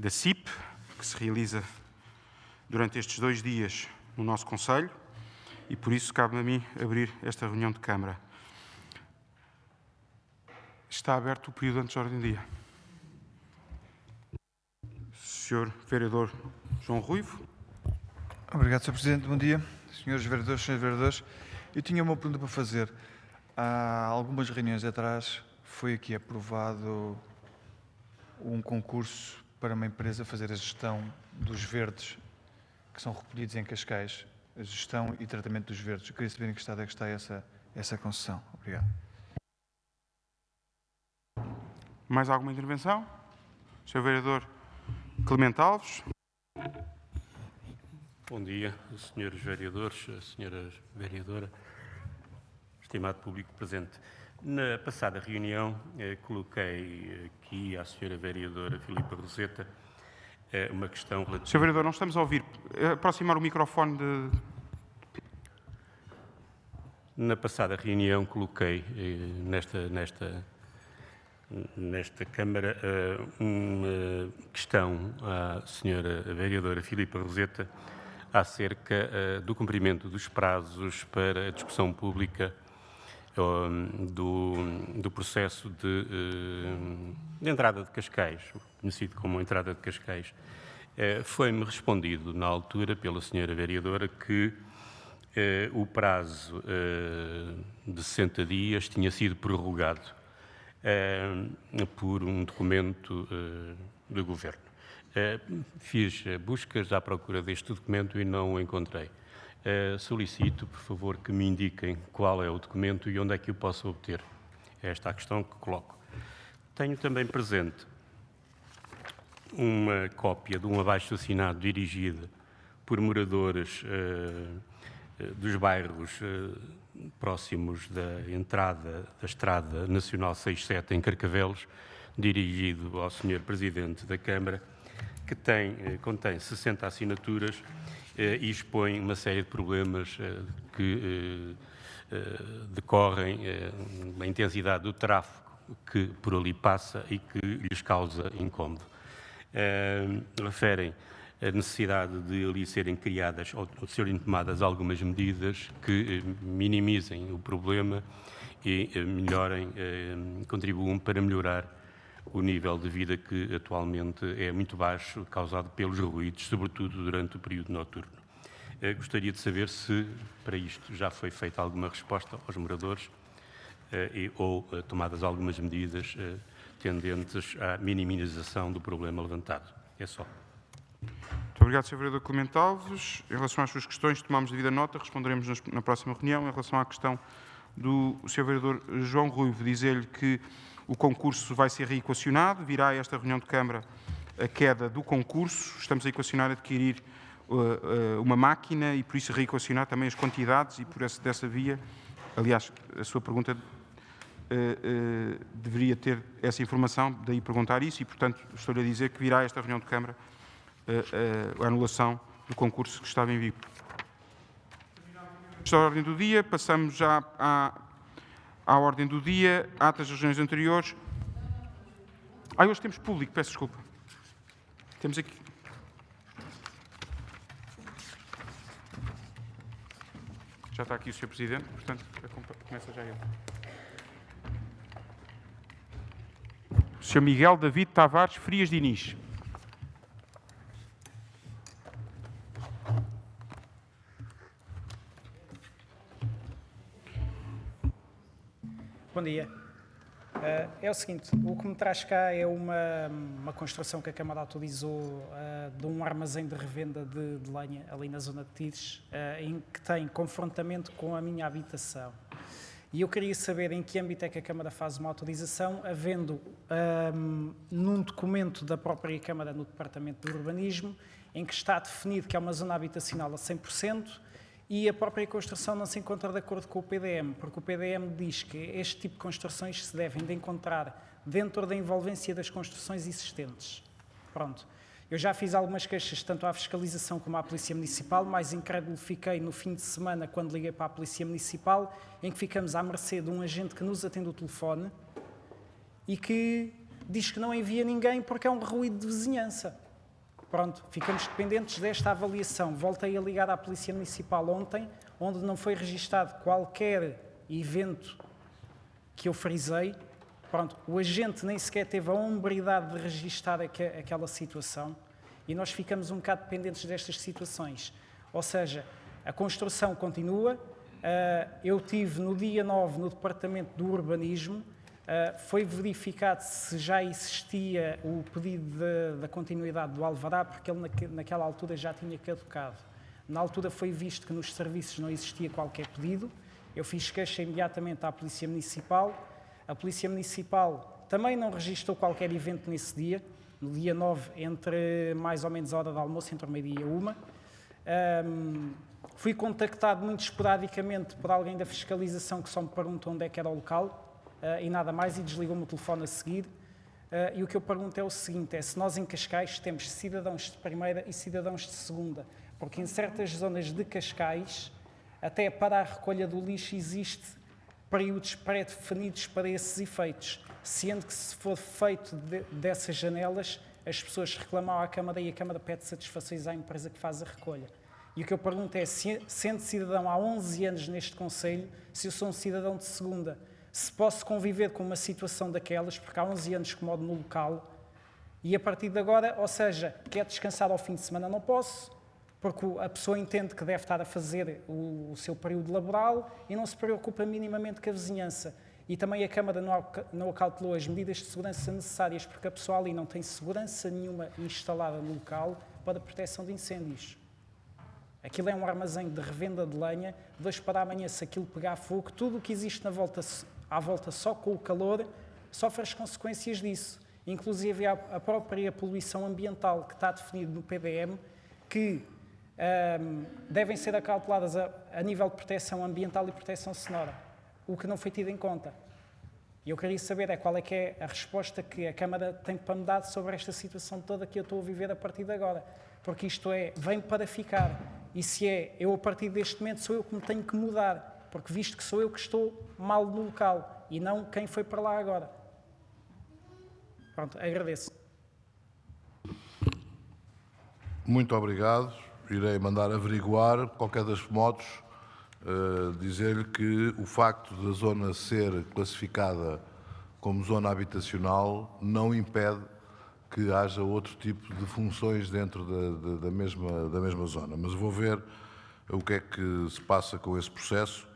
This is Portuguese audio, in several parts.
da CIP, que se realiza durante estes 2 dias no nosso Conselho, e por isso cabe a mim abrir esta reunião de Câmara. Está aberto o período antes da ordem do dia. Senhor Vereador João Ruivo. Obrigado, Sr. Presidente. Bom dia. Senhores Vereadores, Senhores Vereadores. Eu tinha uma pergunta para fazer. Há algumas reuniões atrás foi aqui aprovado um concurso para uma empresa fazer a gestão dos verdes que são recolhidos em Cascais, a gestão e tratamento dos verdes. Eu queria saber em que estado é que está essa concessão. Obrigado. Mais alguma intervenção? Senhor Vereador Clemente Alves. Bom dia, senhores vereadores, senhora vereadora, estimado público presente. Na passada reunião, coloquei aqui à senhora vereadora Filipa Roseta uma questão relativa... Senhor Vereador, não estamos a ouvir. Aproximar o microfone de... Na passada reunião, coloquei nesta Câmara uma questão à senhora vereadora Filipa Roseta acerca do cumprimento dos prazos para a discussão pública do processo de entrada de Cascais, conhecido como entrada de Cascais. Foi-me respondido na altura pela senhora vereadora que o prazo de 60 dias tinha sido prorrogado por um documento do Governo. Fiz buscas à procura deste documento e não o encontrei. Solicito, por favor, que me indiquem qual é o documento e onde é que o posso obter. É esta a questão que coloco. Tenho também presente uma cópia de um abaixo-assinado dirigido por moradores dos bairros próximos da entrada da Estrada Nacional 67 em Carcavelos, dirigido ao Sr. Presidente da Câmara, que contém 60 assinaturas e expõe uma série de problemas que decorrem da intensidade do tráfego que por ali passa e que lhes causa incómodo. Referem a necessidade de ali serem criadas ou de serem tomadas algumas medidas que minimizem o problema e contribuam para melhorar o nível de vida que atualmente é muito baixo, causado pelos ruídos, sobretudo durante o período noturno. Gostaria de saber se, para isto, já foi feita alguma resposta aos moradores ou tomadas algumas medidas tendentes à minimização do problema levantado. É só. Muito obrigado, Sr. Vereador Clemente Alves. Em relação às suas questões, tomamos devida nota, responderemos na próxima reunião. Em relação à questão do Sr. Vereador João Ruivo, dizer-lhe que o concurso vai ser reequacionado, virá a esta reunião de Câmara a queda do concurso. Estamos a equacionar adquirir uma máquina e, por isso, reequacionar também as quantidades e, dessa via, aliás, a sua pergunta deveria ter essa informação, daí perguntar isso e, portanto, estou-lhe a dizer que virá a esta reunião de Câmara a anulação do concurso que estava em vigor. Esta é a ordem do dia. Passamos já à ordem do dia, atas das reuniões anteriores. Hoje temos público, peço desculpa. Temos aqui. Já está aqui o Sr. Presidente, portanto, começa já ele. Sr. Miguel David Tavares Frias Diniz. Bom dia. É o seguinte, o que me traz cá é uma construção que a Câmara autorizou de um armazém de revenda de lenha ali na zona de Tires, em que tem confrontamento com a minha habitação. E eu queria saber em que âmbito é que a Câmara faz uma autorização, havendo num documento da própria Câmara no Departamento de Urbanismo, em que está definido que é uma zona habitacional a 100%, e a própria construção não se encontra de acordo com o PDM, porque o PDM diz que este tipo de construções se devem de encontrar dentro da envolvência das construções existentes. Pronto. Eu já fiz algumas queixas, tanto à fiscalização como à Polícia Municipal, mais incrédulo fiquei no fim de semana, quando liguei para a Polícia Municipal, em que ficamos à mercê de um agente que nos atende o telefone e que diz que não envia ninguém porque é um ruído de vizinhança. Pronto, ficamos dependentes desta avaliação. Voltei a ligar à Polícia Municipal ontem, onde não foi registado qualquer evento que eu frisei. Pronto, o agente nem sequer teve a hombridade de registar aquela situação e nós ficamos um bocado dependentes destas situações. Ou seja, a construção continua. Eu tive no dia 9 no Departamento do Urbanismo, foi verificado se já existia o pedido da continuidade do alvará, porque ele naquela altura já tinha caducado. Na altura foi visto que nos serviços não existia qualquer pedido. Eu fiz queixa imediatamente à Polícia Municipal. A Polícia Municipal também não registrou qualquer evento nesse dia, no dia 9, entre mais ou menos a hora de almoço, entre o meio-dia e 1. Fui contactado muito esporadicamente por alguém da fiscalização que só me perguntou onde é que era o local e nada mais, e desligou-me o telefone a seguir. E o que eu pergunto é o seguinte, se nós em Cascais temos cidadãos de primeira e cidadãos de segunda, porque em certas zonas de Cascais, até para a recolha do lixo existe períodos pré-definidos para esses efeitos, sendo que se for feito dessas janelas, as pessoas reclamam à Câmara e a Câmara pede satisfações à empresa que faz a recolha. E o que eu pergunto é, sendo cidadão há 11 anos neste Conselho, se eu sou um cidadão de segunda, se posso conviver com uma situação daquelas, porque há 11 anos que moro no local, e a partir de agora, ou seja, quer descansar ao fim de semana, não posso, porque a pessoa entende que deve estar a fazer o seu período laboral e não se preocupa minimamente com a vizinhança. E também a Câmara não acautelou as medidas de segurança necessárias, porque a pessoa ali não tem segurança nenhuma instalada no local para a proteção de incêndios. Aquilo é um armazém de revenda de lenha, de hoje para amanhã, se aquilo pegar fogo, tudo o que existe à volta só com o calor, sofre as consequências disso. Inclusive a própria poluição ambiental que está definido no PDM, que devem ser acauteladas a nível de proteção ambiental e proteção sonora, o que não foi tido em conta. E eu queria saber qual é que é a resposta que a Câmara tem para me dar sobre esta situação toda que eu estou a viver a partir de agora. Porque isto vem para ficar. E se eu a partir deste momento sou eu que me tenho que mudar, porque visto que sou eu que estou mal no local e não quem foi para lá agora. Pronto, agradeço. Muito obrigado. Irei mandar averiguar. De qualquer das modos, dizer-lhe que o facto da zona ser classificada como zona habitacional não impede que haja outro tipo de funções dentro da mesma zona. Mas vou ver o que é que se passa com esse processo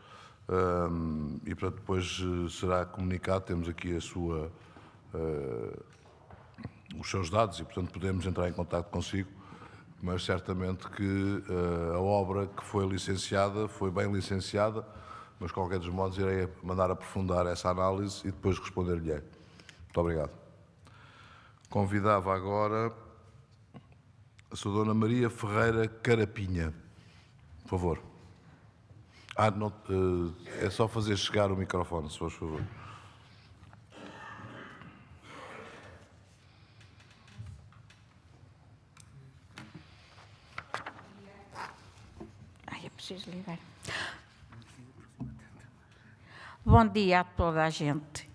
e, portanto, depois será comunicado. Temos aqui os seus dados e, portanto, podemos entrar em contato consigo, mas certamente que a obra que foi licenciada foi bem licenciada, mas, de qualquer dos modos, irei mandar aprofundar essa análise e depois responder-lhe. Muito obrigado. Convidava agora a Sra. Dona Maria Ferreira Carapinha. Por favor. Não, é só fazer chegar o microfone, se faz favor. Ai, eu preciso ligar. Bom dia a toda a gente.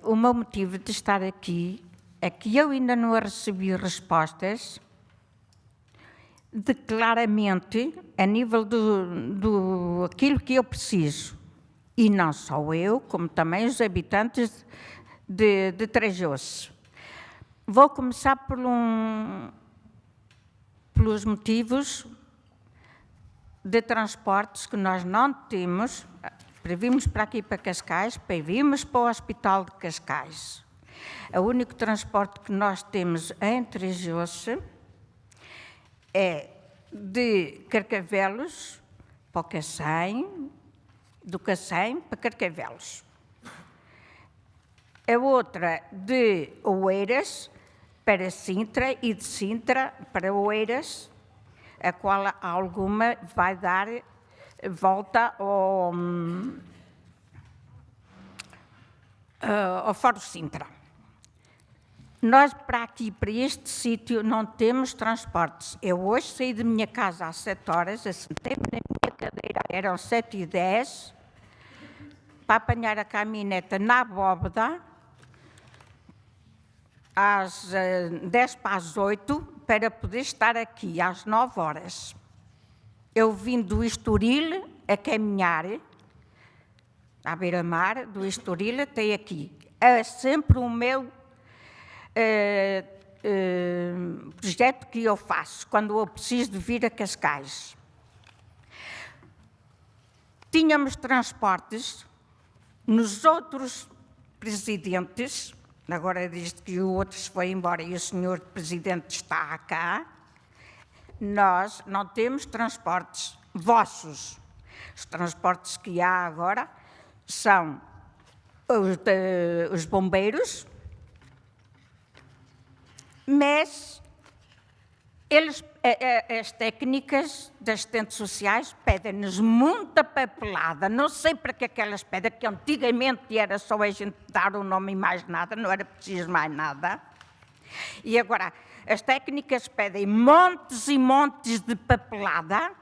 O meu motivo de estar aqui é que eu ainda não recebi respostas de claramente a nível do aquilo que eu preciso. E não só eu, como também os habitantes de Trajós. Vou começar pelos motivos de transportes que nós não temos. Para virmos para aqui para Cascais, para virmos para o Hospital de Cascais. O único transporte que nós temos em Trajós é de Carcavelos para o Cacém, do Cacém para Carcavelos. A outra de Oeiras para Sintra e de Sintra para Oeiras, a qual alguma vai dar volta ao Fórum Sintra. Nós, para aqui, para este sítio, não temos transportes. Eu hoje saí de minha casa às 7 horas, assentei-me na minha cadeira, eram 7h10, para apanhar a caminhoneta na Bóveda, às 10 para as 8 para poder estar aqui às 9 horas. Eu vim do Estoril a caminhar, à beira-mar do Estoril até aqui. É sempre o meu projeto que eu faço, quando eu preciso de vir a Cascais. Tínhamos transportes nos outros presidentes, agora desde que o outro se foi embora e o senhor presidente está cá, nós não temos transportes vossos. Os transportes que há agora são os bombeiros, mas eles, as técnicas das assistentes sociais pedem-nos muita papelada. Não sei para que aquelas pedem, que antigamente era só a gente dar o nome e mais nada, não era preciso mais nada. E agora, as técnicas pedem montes e montes de papelada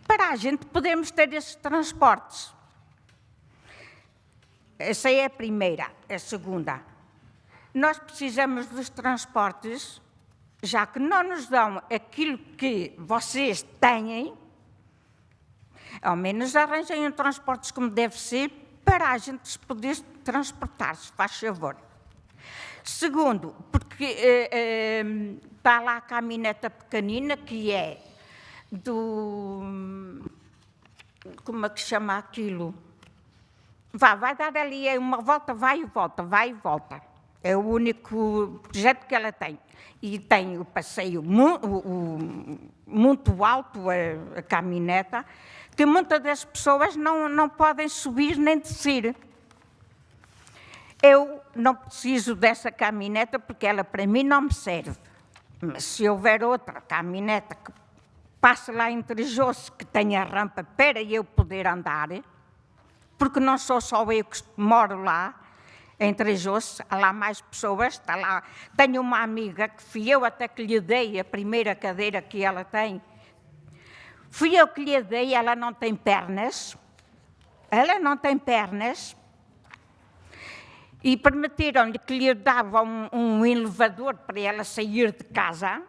para a gente podermos ter esses transportes. Essa é a primeira. A segunda, nós precisamos dos transportes, já que não nos dão aquilo que vocês têm, ao menos arranjem um transportes como deve ser para a gente se poder transportar, se faz favor. Segundo, porque está lá a caminhoneta pequenina, que é do... Como é que chama aquilo? Vai dar ali uma volta, vai e volta, vai e volta. É o único projeto que ela tem. E tem o passeio muito alto, a caminhoneta, que muitas das pessoas não podem subir nem descer. Eu não preciso dessa caminhoneta porque ela para mim não me serve. Mas se houver outra caminhoneta que passe lá em Trejoso, que tenha rampa para eu poder andar, porque não sou só eu que moro lá, em Trejoso, há lá mais pessoas, está lá. Tenho uma amiga que fui eu até que lhe dei a primeira cadeira que ela tem. Fui eu que lhe dei, ela não tem pernas. Ela não tem pernas. E permitiram-lhe que lhe davam um elevador para ela sair de casa.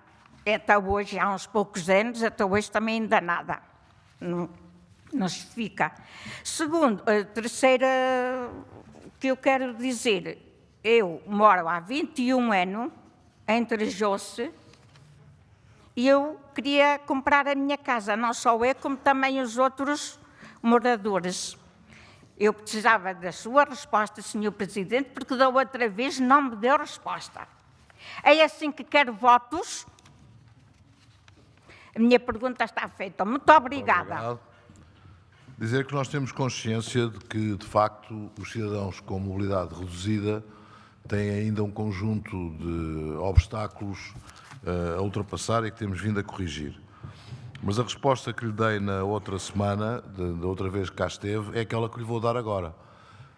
Até hoje, há uns poucos anos, até hoje também ainda nada. Não se fica. Segundo, a terceira que eu quero dizer, eu moro há 21 anos em Trejoso e eu queria comprar a minha casa, não só eu, como também os outros moradores. Eu precisava da sua resposta, Sr. Presidente, porque da outra vez não me deu resposta. É assim que quero votos. A minha pergunta está feita. Muito obrigada. Obrigado. Dizer que nós temos consciência de que, de facto, os cidadãos com mobilidade reduzida têm ainda um conjunto de obstáculos a ultrapassar e que temos vindo a corrigir. Mas a resposta que lhe dei na outra semana, da outra vez que cá esteve, é aquela que lhe vou dar agora.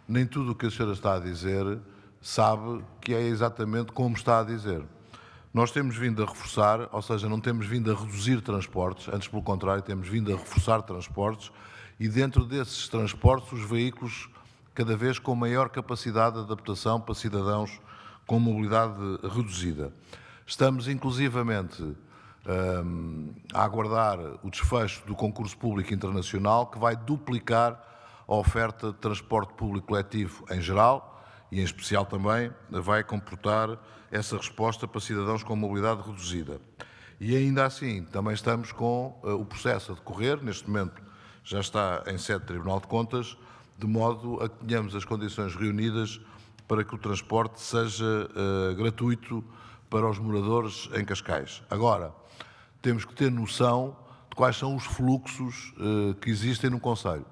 Nem tudo o que a senhora está a dizer sabe que é exatamente como está a dizer. Nós temos vindo a reforçar, ou seja, não temos vindo a reduzir transportes, antes pelo contrário, temos vindo a reforçar transportes e dentro desses transportes os veículos cada vez com maior capacidade de adaptação para cidadãos com mobilidade reduzida. Estamos inclusivamente a aguardar o desfecho do concurso público internacional que vai duplicar a oferta de transporte público coletivo em geral e em especial também vai comportar essa resposta para cidadãos com mobilidade reduzida. E ainda assim também estamos com o processo a decorrer, neste momento já está em sede do Tribunal de Contas, de modo a que tenhamos as condições reunidas para que o transporte seja gratuito para os moradores em Cascais. Agora, temos que ter noção de quais são os fluxos que existem no concelho.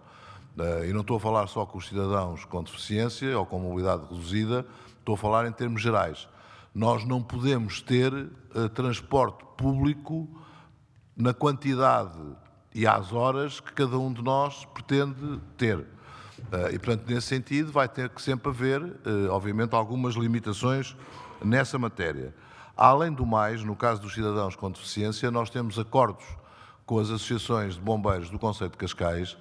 E não estou a falar só com os cidadãos com deficiência ou com mobilidade reduzida, estou a falar em termos gerais. Nós não podemos ter transporte público na quantidade e às horas que cada um de nós pretende ter. E, portanto, nesse sentido, vai ter que sempre haver, obviamente, algumas limitações nessa matéria. Além do mais, no caso dos cidadãos com deficiência, nós temos acordos com as associações de bombeiros do concelho de Cascais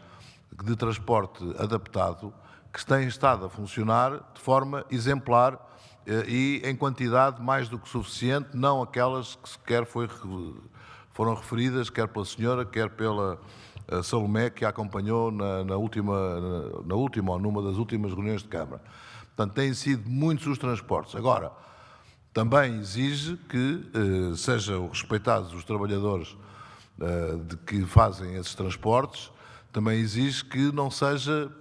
de transporte adaptado que têm estado a funcionar de forma exemplar e em quantidade mais do que suficiente, não aquelas que sequer foram referidas, quer pela senhora, quer pela Salomé, que a acompanhou numa das últimas reuniões de Câmara. Portanto, têm sido muitos os transportes. Agora, também exige que sejam respeitados os trabalhadores que fazem esses transportes, também exige que não seja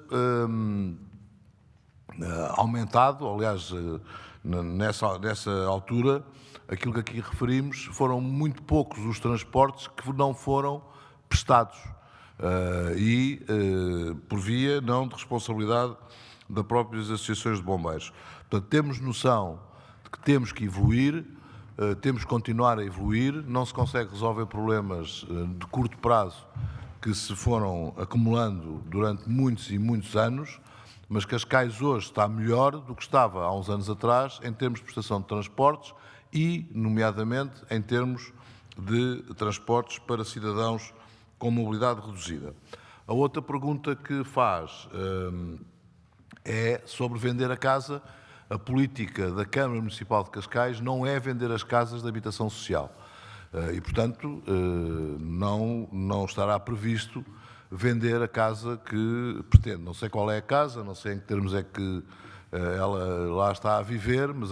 aumentado, aliás, nessa altura, aquilo que aqui referimos, foram muito poucos os transportes que não foram prestados por via não de responsabilidade das próprias associações de bombeiros. Portanto, temos noção de que temos que evoluir, temos que continuar a evoluir, não se consegue resolver problemas de curto prazo que se foram acumulando durante muitos e muitos anos, mas Cascais hoje está melhor do que estava há uns anos atrás em termos de prestação de transportes e, nomeadamente, em termos de transportes para cidadãos com mobilidade reduzida. A outra pergunta que faz é sobre vender a casa. A política da Câmara Municipal de Cascais não é vender as casas de habitação social e, portanto, não estará previsto vender a casa que pretende. Não sei qual é a casa, não sei em que termos é que ela lá está a viver, mas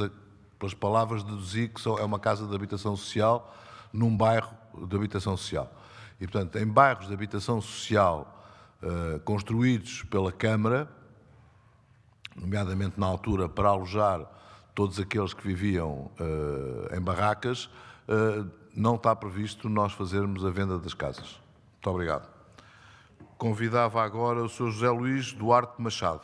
pelas palavras deduzi que é uma casa de habitação social num bairro de habitação social. E, portanto, em bairros de habitação social construídos pela Câmara, nomeadamente na altura para alojar todos aqueles que viviam em barracas, não está previsto nós fazermos a venda das casas. Muito obrigado. Convidava agora o Sr. José Luís Duarte Machado.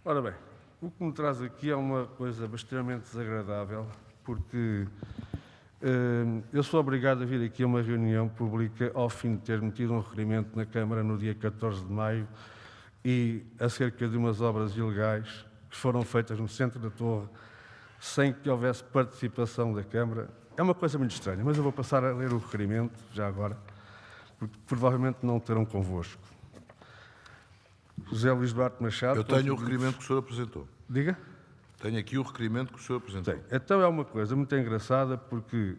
Ora bem, o que me traz aqui é uma coisa extremamente desagradável, porque eu sou obrigado a vir aqui a uma reunião pública ao fim de ter metido um requerimento na Câmara no dia 14 de maio e acerca de umas obras ilegais que foram feitas no centro da Torre sem que houvesse participação da Câmara. É uma coisa muito estranha, mas eu vou passar a ler o requerimento já agora, porque provavelmente não terão convosco. José Luís Duarte Machado... Eu tenho o requerimento que o senhor apresentou. Diga? Tenho aqui o requerimento que o senhor apresentou. Tem. Então é uma coisa muito engraçada porque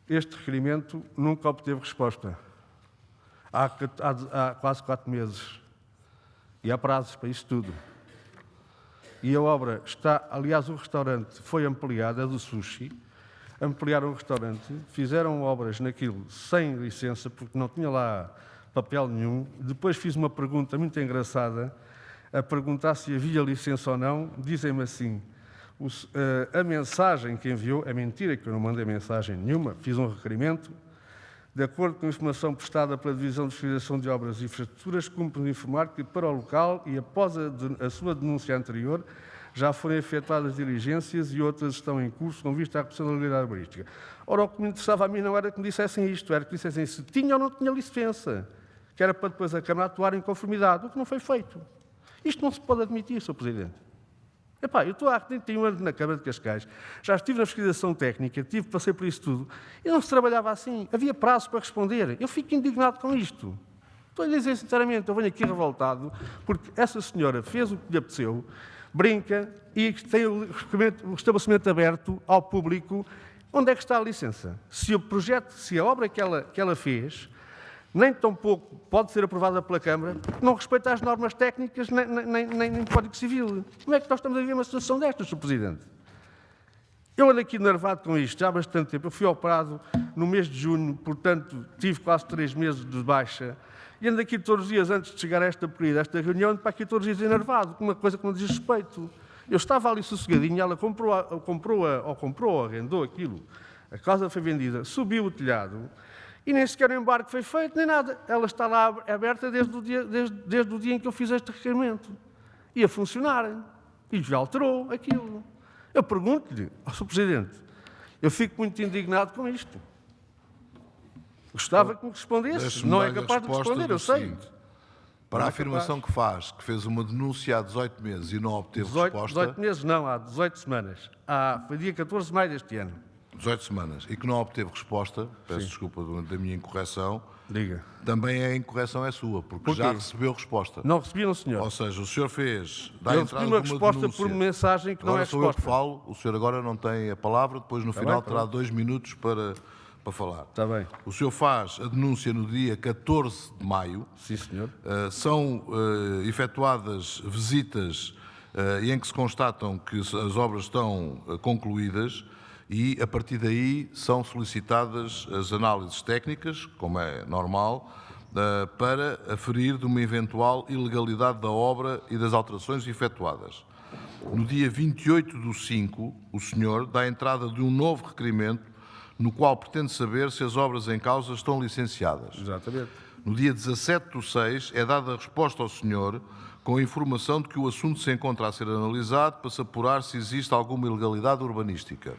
este requerimento nunca obteve resposta. Há quase 4 meses. E há prazos para isso tudo. E a obra está... Aliás, o restaurante foi ampliado, é do sushi. Ampliaram o restaurante, fizeram obras naquilo sem licença, porque não tinha lá papel nenhum. Depois fiz uma pergunta muito engraçada, a perguntar se havia licença ou não. Dizem-me assim, a mensagem que enviou, é mentira que eu não mandei mensagem nenhuma, fiz um requerimento, de acordo com a informação prestada pela Divisão de Fiscalização de Obras e Infraestruturas, cumpre informar que para o local e após a sua denúncia anterior, já foram efetuadas diligências e outras estão em curso com vista à personalidade urbanística. Ora, o que me interessava a mim não era que me dissessem isto, era que dissessem se tinha ou não tinha licença, que era para depois a Câmara atuar em conformidade, o que não foi feito. Isto não se pode admitir, Sr. Presidente. Epá, eu estou há 31 anos na Câmara de Cascais, já estive na fiscalização técnica, passei por isso tudo, e não se trabalhava assim, havia prazo para responder. Eu fico indignado com isto. Estou a lhe dizer sinceramente, eu venho aqui revoltado, porque essa senhora fez o que lhe apeteceu, brinca e tem o estabelecimento aberto ao público. Onde é que está a licença? Se o projeto, se a obra que ela fez, nem tão pouco pode ser aprovada pela Câmara, não respeita as normas técnicas nem o Código Civil. Como é que nós estamos a viver uma situação destas, Sr. Presidente? Eu ando aqui enervado com isto já há bastante tempo. Eu fui operado no mês de junho, portanto, tive quase 3 meses de baixa. E ando aqui todos os dias, antes de chegar a esta reunião, ando para aqui todos os dias enervado, com uma coisa que não diz respeito. Eu estava ali sossegadinho, ela comprou ou arrendou aquilo. A casa foi vendida, subiu o telhado, e nem sequer o embarque foi feito, nem nada. Ela está lá aberta desde o dia em que eu fiz este requerimento. E a funcionar. E já alterou aquilo. Eu pergunto-lhe, Sr. Presidente, eu fico muito indignado com isto. Gostava que me respondesse. Não é capaz de responder, eu sei. Seguinte, para a afirmação que faz, que fez uma denúncia há 18 meses e não obteve resposta... 18 meses não, há 18 semanas. Foi dia 14 de maio deste ano. 18 semanas, e que não obteve resposta, peço desculpa da minha incorreção, Diga. também a incorreção é sua, porque Por já quê? recebeu resposta. Não recebi, não, senhor. Ou seja, o senhor fez, dá Eu entrada recebi de uma uma resposta denúncia. por mensagem que não Agora é sou eu que resposta. falo, o senhor agora não tem a palavra, depois no final bem, terá pronto. 2 minutos para falar. Está bem. O senhor faz a denúncia no dia 14 de maio, Sim, senhor. são efetuadas visitas em que se constatam que as obras estão concluídas e, a partir daí, são solicitadas as análises técnicas, como é normal, para aferir de uma eventual ilegalidade da obra e das alterações efetuadas. No dia 28/5, o senhor dá entrada de um novo requerimento no qual pretende saber se as obras em causa estão licenciadas. Exatamente. No dia 17/6 é dada a resposta ao senhor com a informação de que o assunto se encontra a ser analisado para se apurar se existe alguma ilegalidade urbanística.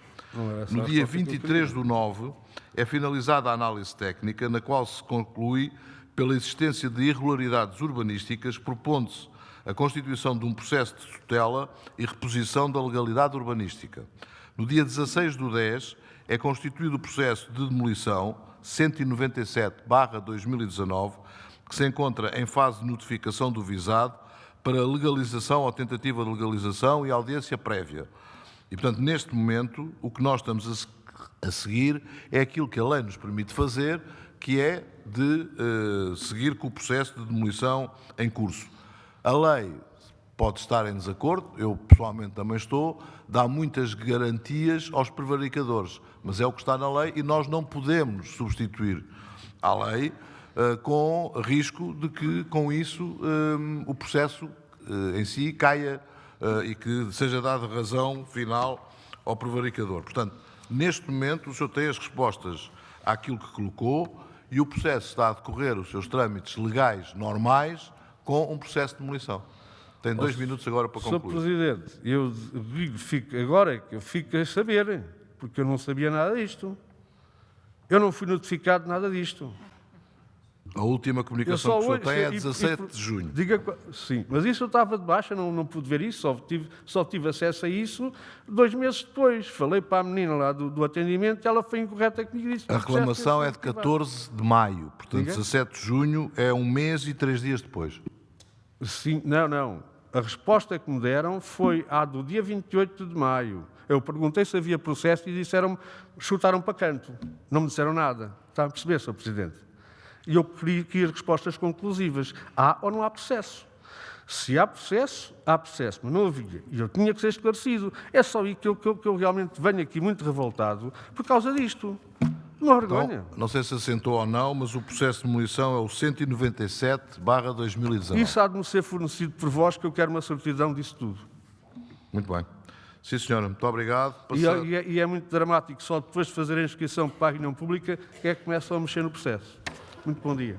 No dia 23/9 é finalizada a análise técnica, na qual se conclui pela existência de irregularidades urbanísticas, propondo-se a constituição de um processo de tutela e reposição da legalidade urbanística. No dia 16/10 é constituído o processo de demolição 197/2019, que se encontra em fase de notificação do visado para legalização ou tentativa de legalização e audiência prévia. E, portanto, neste momento, o que nós estamos a seguir é aquilo que a lei nos permite fazer, que é de seguir com o processo de demolição em curso. A lei pode estar em desacordo, eu pessoalmente também estou, dá muitas garantias aos prevaricadores, mas é o que está na lei e nós não podemos substituir a lei com risco de que, com isso, o processo em si caia e que seja dada razão final ao prevaricador. Portanto, neste momento, o senhor tem as respostas àquilo que colocou e o processo está a decorrer os seus trâmites legais normais com um processo de demolição. Tem 2 minutos agora para Sr. concluir. Presidente, eu fico agora que eu fico a saber, porque eu não sabia nada disto. Eu não fui notificado de nada disto. A última comunicação que o senhor tem é e- 17 de junho. Sim, mas isso eu estava de baixa, não pude ver isso, só tive acesso a isso 2 meses depois. Falei para a menina lá do atendimento e ela foi incorreta comigo e disse... A reclamação é de 14 de maio, portanto, Diga? 17 de junho é 1 mês e 3 dias depois. Sim, não. A resposta que me deram foi a do dia 28 de maio. Eu perguntei se havia processo e disseram-me, chutaram para canto. Não me disseram nada. Está a perceber, Sr. Presidente? E eu queria respostas conclusivas. Há ou não há processo? Se há processo, mas não havia. E eu tinha que ser esclarecido. É só aí que eu realmente venho aqui muito revoltado por causa disto. Uma vergonha. Não sei se assentou ou não, mas o processo de demolição é o 197/2019. Isso há de me ser fornecido por vós, que eu quero uma certidão disso tudo. Muito bem. Sim, senhora, muito obrigado. E é muito dramático, só depois de fazer a inscrição para a reunião pública é que começam a mexer no processo. Muito bom dia.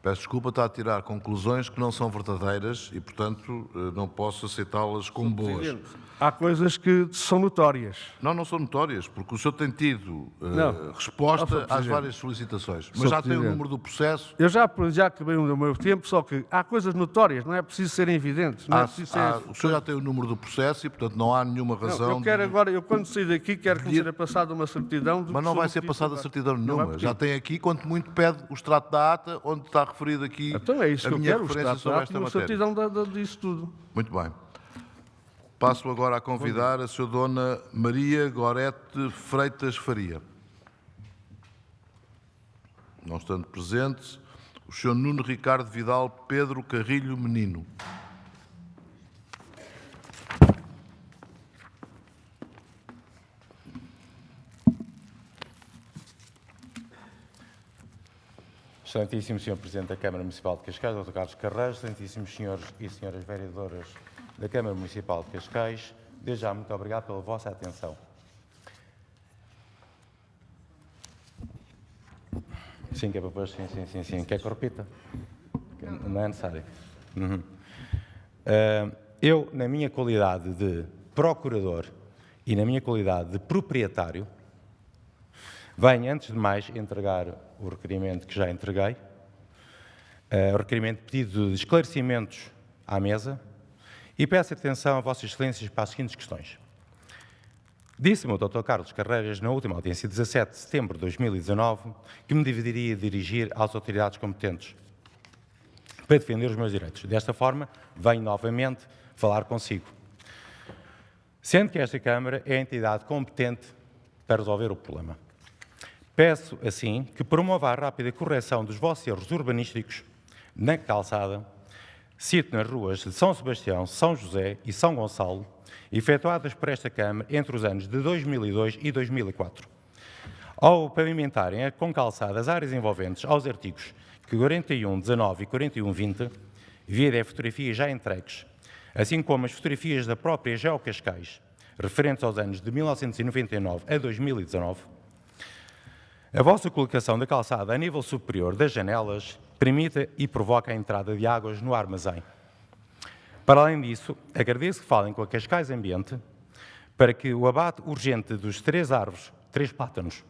Peço desculpa, está a tirar conclusões que não são verdadeiras e, portanto, não posso aceitá-las como boas. Presidente, há coisas que são notórias. Não são notórias, porque o senhor tem tido Não. resposta Sr. às Presidente. várias solicitações. Mas Sr. já tem o Presidente. número do processo. Eu já acabei o meu tempo, só que há coisas notórias, não é preciso serem evidentes. Não é preciso serem... O senhor já tem o número do processo e, portanto, não há nenhuma Não, razão. eu quero agora, quando sair daqui, quero que me seja passada uma certidão. Mas não vai ser passada certidão nenhuma. vai Já tem aqui, quanto muito, pede o extrato da ata, onde está referido aqui Então é isso a que eu minha quero, o referência sobre extrato esta uma matéria. certidão disso tudo. Muito bem. Passo agora a convidar a Sra. Dona Maria Gorete Freitas Faria. Não estando presente, o Sr. Nuno Ricardo Vidal Pedro Carrilho Menino. Excelentíssimo Sr. Presidente da Câmara Municipal de Cascais, Dr. Carlos Carreiro, excelentíssimos senhores e senhoras vereadoras da Câmara Municipal de Cascais, desde já muito obrigado pela vossa atenção. Sim, que é para pôr, sim, quer que eu repita? Não é necessário. Eu, na minha qualidade de procurador e na minha qualidade de proprietário, venho, antes de mais, entregar o requerimento que já entreguei, o requerimento de pedido de esclarecimentos à mesa, e peço atenção a Vossas Excelências para as seguintes questões. Disse-me o Dr. Carlos Carreiras, na última audiência, 17 de setembro de 2019, que me deveria dirigir às autoridades competentes para defender os meus direitos. Desta forma, venho novamente falar consigo. Sendo que esta Câmara é a entidade competente para resolver o problema. Peço, assim, que promova a rápida correção dos vossos erros urbanísticos na calçada, cito nas ruas de São Sebastião, São José e São Gonçalo, efetuadas por esta Câmara entre os anos de 2002 e 2004. Ao pavimentarem com calçada as áreas envolventes aos artigos 41.19 e 41.20, via fotografias já entregues, assim como as fotografias da própria Geo Cascais, referentes aos anos de 1999 a 2019, a vossa colocação da calçada a nível superior das janelas permite e provoca a entrada de águas no armazém. Para além disso, agradeço que falem com a Cascais Ambiente para que o abate urgente dos 3 árvores, 3 plátanos,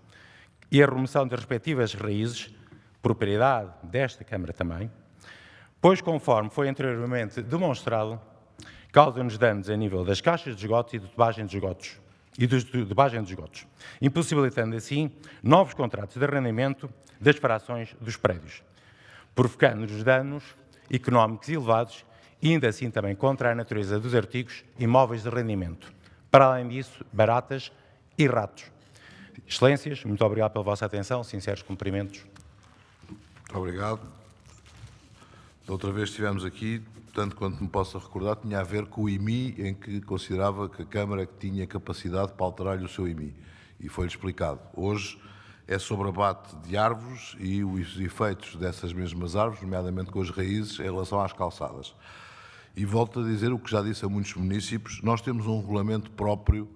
e a remoção das respectivas raízes, propriedade desta Câmara também, pois, conforme foi anteriormente demonstrado, causam-nos danos a nível das caixas de esgotos e de debagem de esgotos, impossibilitando assim novos contratos de arrendamento das frações dos prédios, provocando-nos danos económicos elevados e ainda assim também contra a natureza dos artigos e móveis de rendimento. Para além disso, baratas e ratos. Excelências, muito obrigado pela vossa atenção, sinceros cumprimentos. Muito obrigado. Da outra vez estivemos aqui, tanto quanto me possa recordar, tinha a ver com o IMI, em que considerava que a Câmara tinha capacidade para alterar-lhe o seu IMI. E foi-lhe explicado. Hoje é sobre abate de árvores e os efeitos dessas mesmas árvores, nomeadamente com as raízes, em relação às calçadas. E volto a dizer o que já disse a muitos municípios, nós temos um regulamento próprio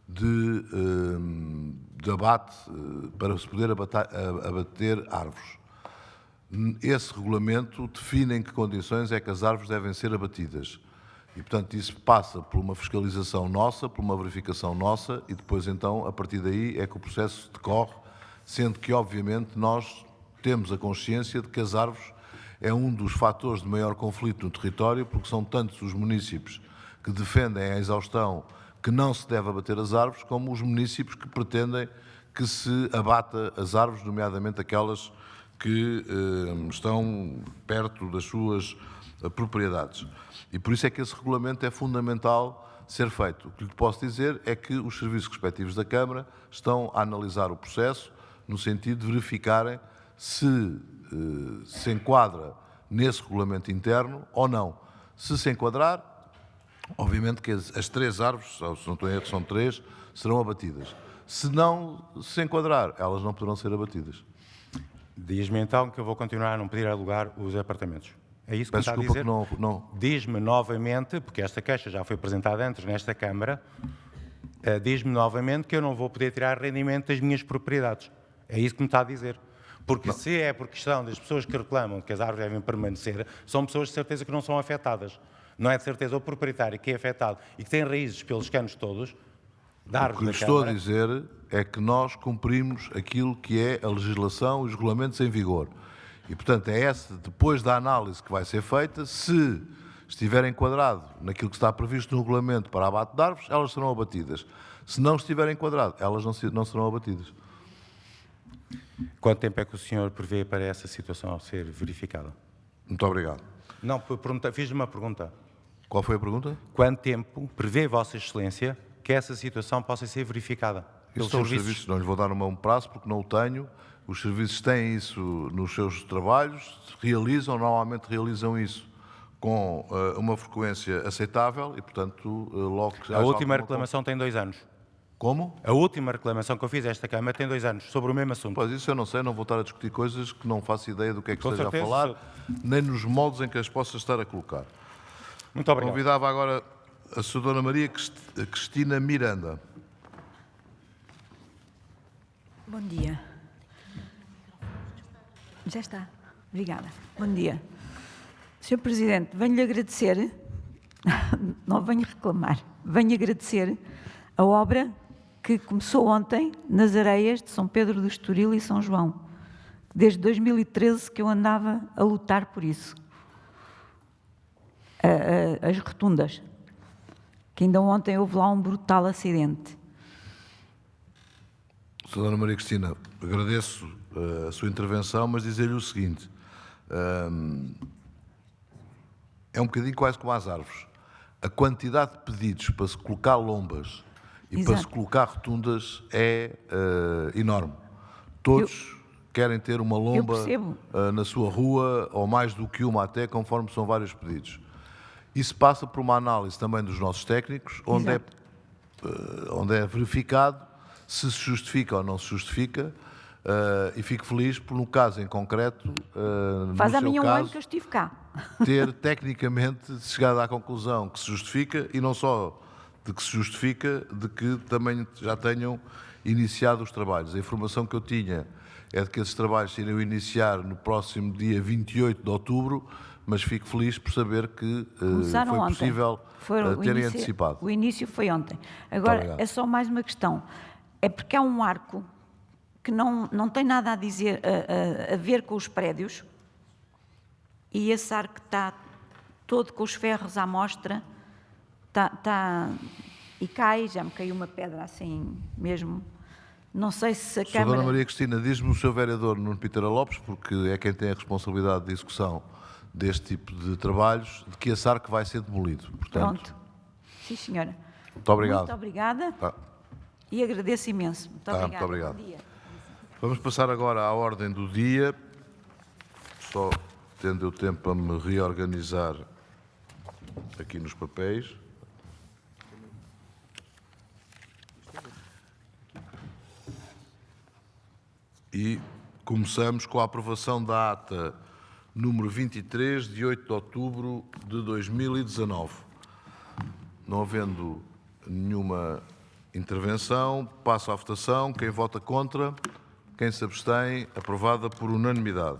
de abate para se poder abater árvores. Esse regulamento define em que condições é que as árvores devem ser abatidas. E, portanto, isso passa por uma fiscalização nossa, por uma verificação nossa e depois, então, a partir daí é que o processo decorre, sendo que, obviamente, nós temos a consciência de que as árvores é um dos fatores de maior conflito no território, porque são tantos os municípios que defendem a exaustão que não se deve abater as árvores, como os municípios que pretendem que se abata as árvores, nomeadamente aquelas que estão perto das suas propriedades. E por isso é que esse regulamento é fundamental ser feito. O que lhe posso dizer é que os serviços respectivos da Câmara estão a analisar o processo no sentido de verificarem se se enquadra nesse regulamento interno ou não. Se se enquadrar, obviamente que as 3 árvores, se não estou em erro, são 3, serão abatidas. Se não se enquadrar, elas não poderão ser abatidas. Diz-me então que eu vou continuar a não pedir alugar os apartamentos. É isso que Peço me está a dizer? desculpa que não... Diz-me novamente, porque esta queixa já foi apresentada antes nesta Câmara, diz-me novamente que eu não vou poder tirar rendimento das minhas propriedades. É isso que me está a dizer. Porque não. Se é por questão das pessoas que reclamam que as árvores devem permanecer, são pessoas de certeza que não são afetadas. Não é de certeza o proprietário que é afetado e que tem raízes pelos canos todos da árvore da Câmara. O que estou a dizer é que nós cumprimos aquilo que é a legislação e os regulamentos em vigor. E, portanto, é essa, depois da análise que vai ser feita, se estiver enquadrado naquilo que está previsto no regulamento para abate de árvores, elas serão abatidas. Se não estiver enquadrado, elas não serão abatidas. Quanto tempo é que o senhor prevê para essa situação ser verificada? Muito obrigado. Não, fiz-lhe uma pergunta. Qual foi a pergunta? Quanto tempo prevê Vossa Excelência que essa situação possa ser verificada? Isso são os serviços, não lhe vou dar um prazo porque não o tenho. Os serviços têm isso nos seus trabalhos, normalmente realizam isso com uma frequência aceitável e, portanto, logo que... A última reclamação tem 2 anos. Como? A última reclamação que eu fiz a esta Câmara tem 2 anos, sobre o mesmo assunto. Pois, isso eu não sei, não vou estar a discutir coisas que não faço ideia do que é que esteja a certeza, falar, nem nos moldes em que as possa estar a colocar. Muito obrigado. Convidava agora a Sra. Dona Maria Cristina Miranda. Bom dia. Já está. Obrigada. Bom dia. Sr. Presidente, venho-lhe agradecer, não venho reclamar, venho agradecer a obra que começou ontem nas areias de São Pedro do Estoril e São João. Desde 2013 que eu andava a lutar por isso. As rotundas. Que ainda ontem houve lá um brutal acidente. Sra. Dona Maria Cristina, agradeço a sua intervenção, mas dizer-lhe o seguinte, é um bocadinho quase como às árvores. A quantidade de pedidos para se colocar lombas e para se colocar rotundas é enorme. Todos querem ter uma lomba na sua rua, ou mais do que uma até, conforme são vários pedidos. Isso passa por uma análise também dos nossos técnicos, onde é verificado se justifica ou não se justifica, e fico feliz por, no caso em concreto, Faz no a mim seu um ano caso, que eu estive cá. ter tecnicamente chegado à conclusão que se justifica, e não só de que se justifica, de que também já tenham iniciado os trabalhos. A informação que eu tinha é de que esses trabalhos se iriam iniciar no próximo dia 28 de outubro, mas fico feliz por saber que foi possível terem antecipado. O início foi ontem. Agora, é só mais uma questão. É porque há um arco que não tem nada a dizer, a ver com os prédios, e esse arco está todo com os ferros à mostra, e cai, já me caiu uma pedra assim mesmo. Não sei se a Câmara... Dona Maria Cristina, diz-me o Sr. Vereador Nuno Pítera Lopes, porque é quem tem a responsabilidade de execução deste tipo de trabalhos, de que esse arco vai ser demolido. Portanto, Pronto. Sim, senhora. Muito obrigado. Muito obrigada. E agradeço imenso. Muito obrigada. Muito obrigado. Bom dia. Vamos passar agora à ordem do dia, só tendo eu tempo para me reorganizar aqui nos papéis. E começamos com a aprovação da ata número 23, de 8 de outubro de 2019. Não havendo nenhuma intervenção, passo à votação. Quem vota contra? Quem se abstém? Aprovada por unanimidade.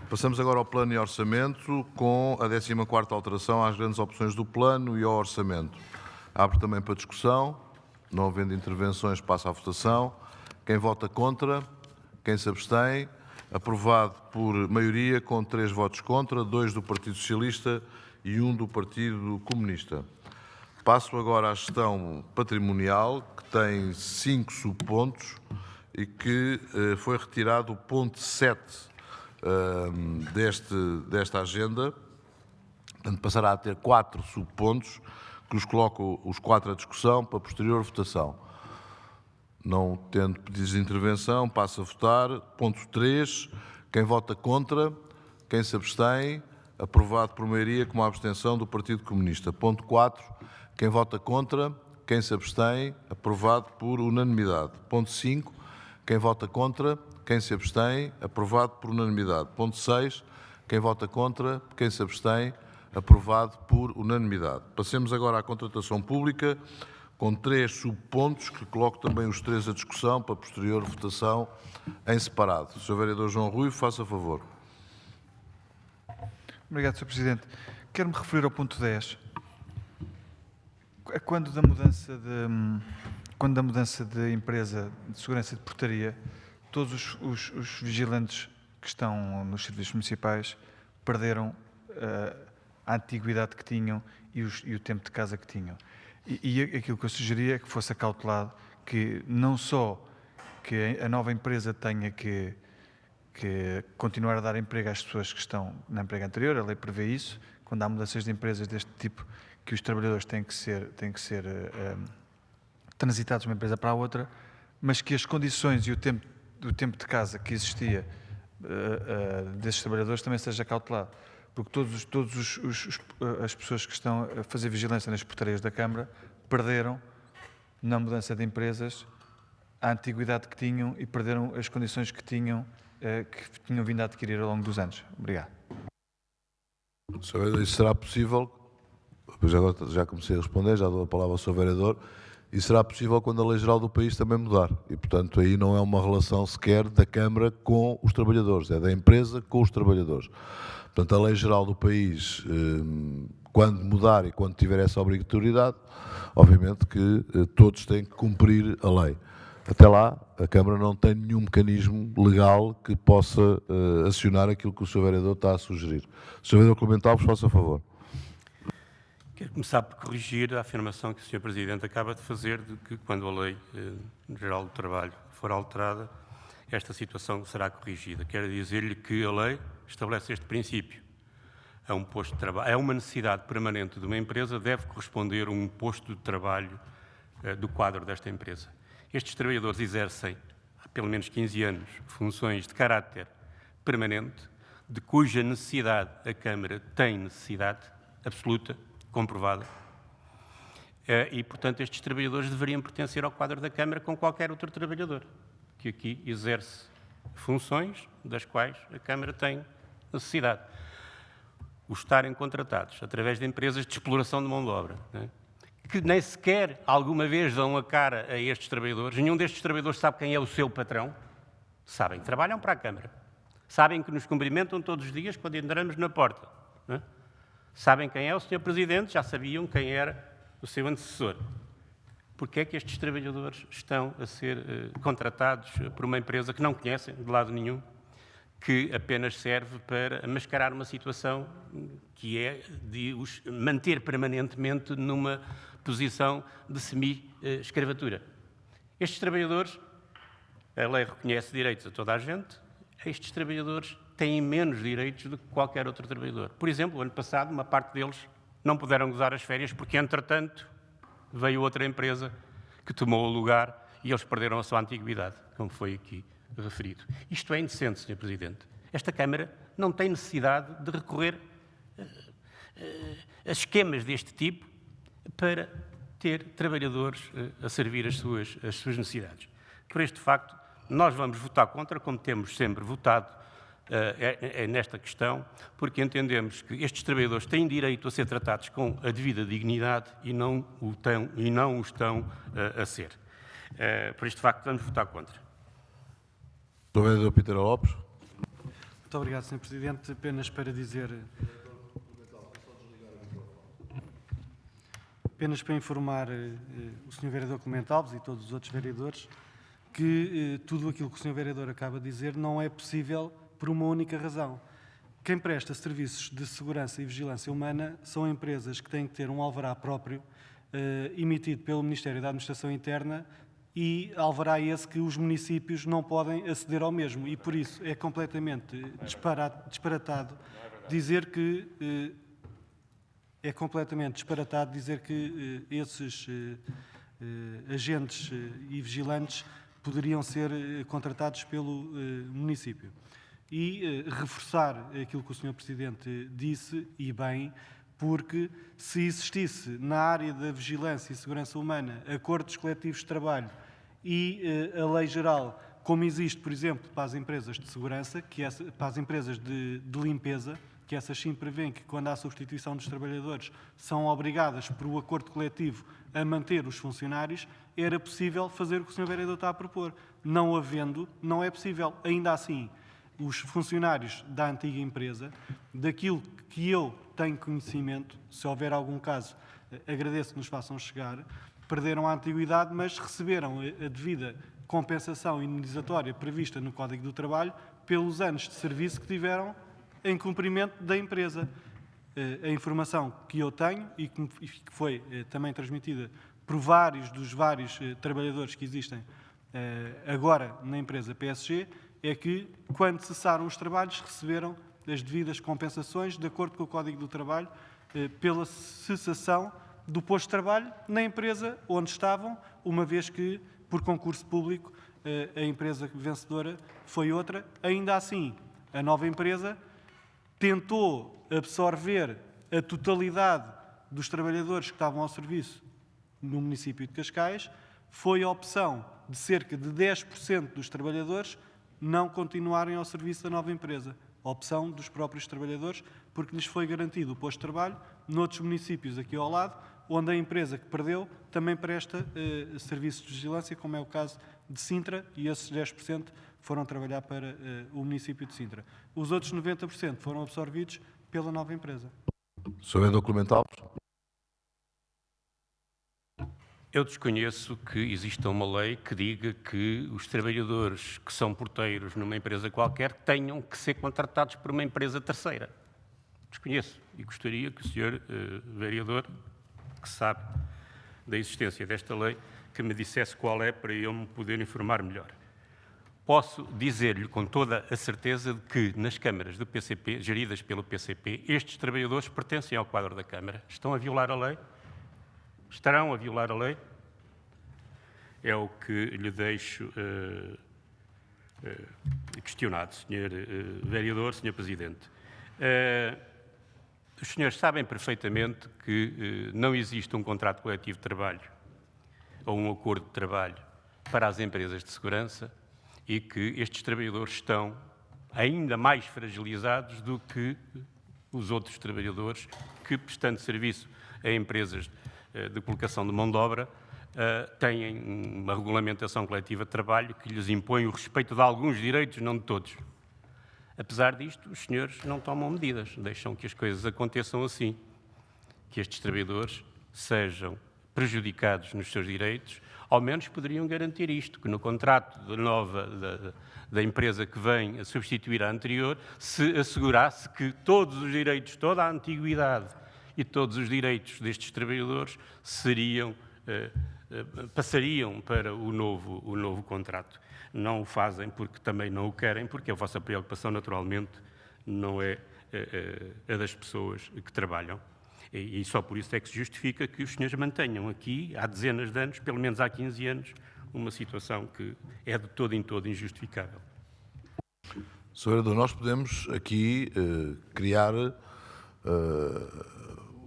Passamos agora ao plano e orçamento, com a 14ª alteração às grandes opções do plano e ao orçamento. Abre também para discussão. Não havendo intervenções, passa à votação. Quem vota contra? Quem se abstém? Aprovado por maioria, com 3 votos contra, 2 do Partido Socialista e 1 do Partido Comunista. Passo agora à gestão patrimonial, que tem 5 subpontos e que foi retirado o ponto 7 desta agenda. Portanto, passará a ter 4 subpontos, que os coloco os 4 à discussão para posterior votação. Não tendo pedidos de intervenção, passo a votar. Ponto 3, quem vota contra, quem se abstém, aprovado por maioria com uma abstenção do Partido Comunista. Ponto 4, quem vota contra, quem se abstém, aprovado por unanimidade. Ponto 5, quem vota contra, quem se abstém, aprovado por unanimidade. Ponto 6, quem vota contra, quem se abstém, aprovado por unanimidade. Passemos agora à contratação pública, com 3 subpontos, que coloco também os 3 à discussão para posterior votação em separado. Sr. Vereador João Rui, faça favor. Obrigado, Sr. Presidente. Quero-me referir ao ponto 10. Quando da mudança de empresa de segurança de portaria, todos os vigilantes que estão nos serviços municipais perderam a antiguidade que tinham e o tempo de casa que tinham. E aquilo que eu sugeria é que fosse acautelado que não só que a nova empresa tenha que continuar a dar emprego às pessoas que estão na emprego anterior, a lei prevê isso, quando há mudanças de empresas deste tipo, que os trabalhadores têm que ser transitados de uma empresa para a outra, mas que as condições e o tempo de casa que existia desses trabalhadores também seja cautelado. Porque todas as pessoas que estão a fazer vigilância nas portarias da Câmara perderam, na mudança de empresas, a antiguidade que tinham e perderam as condições que tinham vindo a adquirir ao longo dos anos. Obrigado. Isso será possível, já comecei a responder, já dou a palavra ao Sr. Vereador, e será possível quando a Lei Geral do país também mudar. E, portanto, aí não é uma relação sequer da Câmara com os trabalhadores, é da empresa com os trabalhadores. Portanto, a Lei Geral do país, quando mudar e quando tiver essa obrigatoriedade, obviamente que todos têm que cumprir a lei. Até lá, a Câmara não tem nenhum mecanismo legal que possa acionar aquilo que o Sr. Vereador está a sugerir. Sr. Vereador Clemente Alves, faça favor. Quero começar por corrigir a afirmação que o Sr. Presidente acaba de fazer de que quando a Lei Geral do Trabalho for alterada, esta situação será corrigida. Quero dizer-lhe que a lei estabelece este princípio. A um posto de trabalho, a uma necessidade permanente de uma empresa deve corresponder um posto de trabalho do quadro desta empresa. Estes trabalhadores exercem, há pelo menos 15 anos, funções de caráter permanente, de cuja necessidade a Câmara tem necessidade absoluta, comprovada, e, portanto, estes trabalhadores deveriam pertencer ao quadro da Câmara com qualquer outro trabalhador, que aqui exerce funções das quais a Câmara tem necessidade. Os estarem contratados através de empresas de exploração de mão de obra, né, que nem sequer alguma vez dão a cara a estes trabalhadores, nenhum destes trabalhadores sabe quem é o seu patrão, sabem que trabalham para a Câmara, sabem que nos cumprimentam todos os dias quando entramos na porta, né, sabem quem é o Sr. Presidente, já sabiam quem era o seu antecessor. Porque é que estes trabalhadores estão a ser contratados por uma empresa que não conhecem de lado nenhum, que apenas serve para mascarar uma situação que é de os manter permanentemente numa posição de semi-escravatura? Estes trabalhadores, a lei reconhece direitos a toda a gente, estes trabalhadores têm menos direitos do que qualquer outro trabalhador. Por exemplo, o ano passado, uma parte deles não puderam gozar as férias porque, entretanto, veio outra empresa que tomou o lugar e eles perderam a sua antiguidade, como foi aqui referido. Isto é indecente, Sr. Presidente. Esta Câmara não tem necessidade de recorrer a esquemas deste tipo para ter trabalhadores a servir as suas necessidades. Por este facto, nós vamos votar contra, como temos sempre votado nesta questão, porque entendemos que estes trabalhadores têm direito a ser tratados com a devida dignidade e não o estão a ser. Por este facto, vamos votar contra. Sr. Vereador Pita Lopes. Muito obrigado, Sr. Presidente. Apenas para informar o Sr. Vereador Clemente Alves e todos os outros vereadores que tudo aquilo que o Sr. Vereador acaba de dizer não é possível por uma única razão. Quem presta serviços de segurança e vigilância humana são empresas que têm que ter um alvará próprio emitido pelo Ministério da Administração Interna e alvará esse que os municípios não podem aceder ao mesmo. E por isso é completamente disparatado dizer que esses agentes e vigilantes poderiam ser contratados pelo município. E reforçar aquilo que o Sr. Presidente disse, e bem, porque se existisse na área da vigilância e segurança humana acordos coletivos de trabalho e a lei geral, como existe, por exemplo, para as empresas de segurança, para as empresas de limpeza, que essas sim prevêem que quando há substituição dos trabalhadores são obrigadas por o acordo coletivo a manter os funcionários, era possível fazer o que o Sr. Vereador está a propor. Não havendo, não é possível. Ainda assim, os funcionários da antiga empresa, daquilo que eu tenho conhecimento, se houver algum caso, agradeço que nos façam chegar, perderam a antiguidade, mas receberam a devida compensação indenizatória prevista no Código do Trabalho pelos anos de serviço que tiveram em cumprimento da empresa. A informação que eu tenho e que foi também transmitida por vários trabalhadores que existem agora na empresa PSG é que, quando cessaram os trabalhos, receberam as devidas compensações de acordo com o Código do Trabalho pela cessação do posto de trabalho na empresa onde estavam, uma vez que, por concurso público, a empresa vencedora foi outra. Ainda assim, a nova empresa tentou absorver a totalidade dos trabalhadores que estavam ao serviço no município de Cascais. Foi a opção de cerca de 10% dos trabalhadores não continuarem ao serviço da nova empresa. A opção dos próprios trabalhadores, porque lhes foi garantido o posto de trabalho noutros municípios aqui ao lado, onde a empresa que perdeu também presta serviços de vigilância, como é o caso de Sintra, e esses 10% foram trabalhar para o município de Sintra. Os outros 90% foram absorvidos pela nova empresa. Sr. Vereador Clemente Alves. Eu desconheço que exista uma lei que diga que os trabalhadores que são porteiros numa empresa qualquer tenham que ser contratados por uma empresa terceira. Desconheço e gostaria que o Sr. Vereador, que sabe da existência desta lei, que me dissesse qual é para eu me poder informar melhor. posso dizer-lhe com toda a certeza de que nas câmaras do PCP, geridas pelo PCP, estes trabalhadores pertencem ao quadro da Câmara. Estão a violar a lei? Estarão a violar a lei? É o que lhe deixo questionado, Sr. Vereador, Sr. Presidente. Os senhores sabem perfeitamente que não existe um contrato coletivo de trabalho ou um acordo de trabalho para as empresas de segurança e que estes trabalhadores estão ainda mais fragilizados do que os outros trabalhadores que, prestando serviço a empresas de colocação de mão de obra, têm uma regulamentação coletiva de trabalho que lhes impõe o respeito de alguns direitos, não de todos. Apesar disto, os senhores não tomam medidas, deixam que as coisas aconteçam assim, que estes trabalhadores sejam prejudicados nos seus direitos. Ao menos poderiam garantir isto, que no contrato da empresa que vem a substituir a anterior, se assegurasse que todos os direitos, toda a antiguidade e todos os direitos destes trabalhadores passariam para o novo contrato. Não o fazem porque também não o querem, porque a vossa preocupação, naturalmente, não é a das pessoas que trabalham. E só por isso é que se justifica que os senhores mantenham aqui, há dezenas de anos, pelo menos há 15 anos, uma situação que é de todo em todo injustificável. Sr. Vereador, nós podemos aqui criar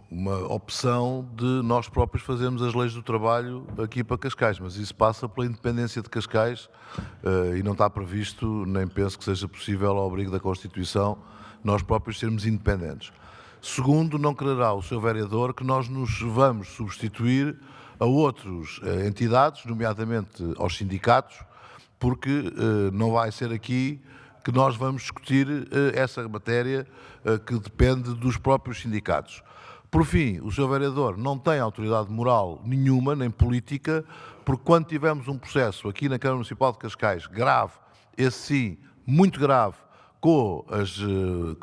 uma opção de nós próprios fazermos as leis do trabalho aqui para Cascais, mas isso passa pela independência de Cascais e não está previsto, nem penso que seja possível, ao abrigo da Constituição, nós próprios sermos independentes. Segundo, não quererá o Sr. Vereador que nós nos vamos substituir a outras entidades, nomeadamente aos sindicatos, porque não vai ser aqui que nós vamos discutir essa matéria que depende dos próprios sindicatos. Por fim, o Sr. Vereador não tem autoridade moral nenhuma, nem política, porque quando tivemos um processo aqui na Câmara Municipal de Cascais, grave, esse sim, muito grave, com as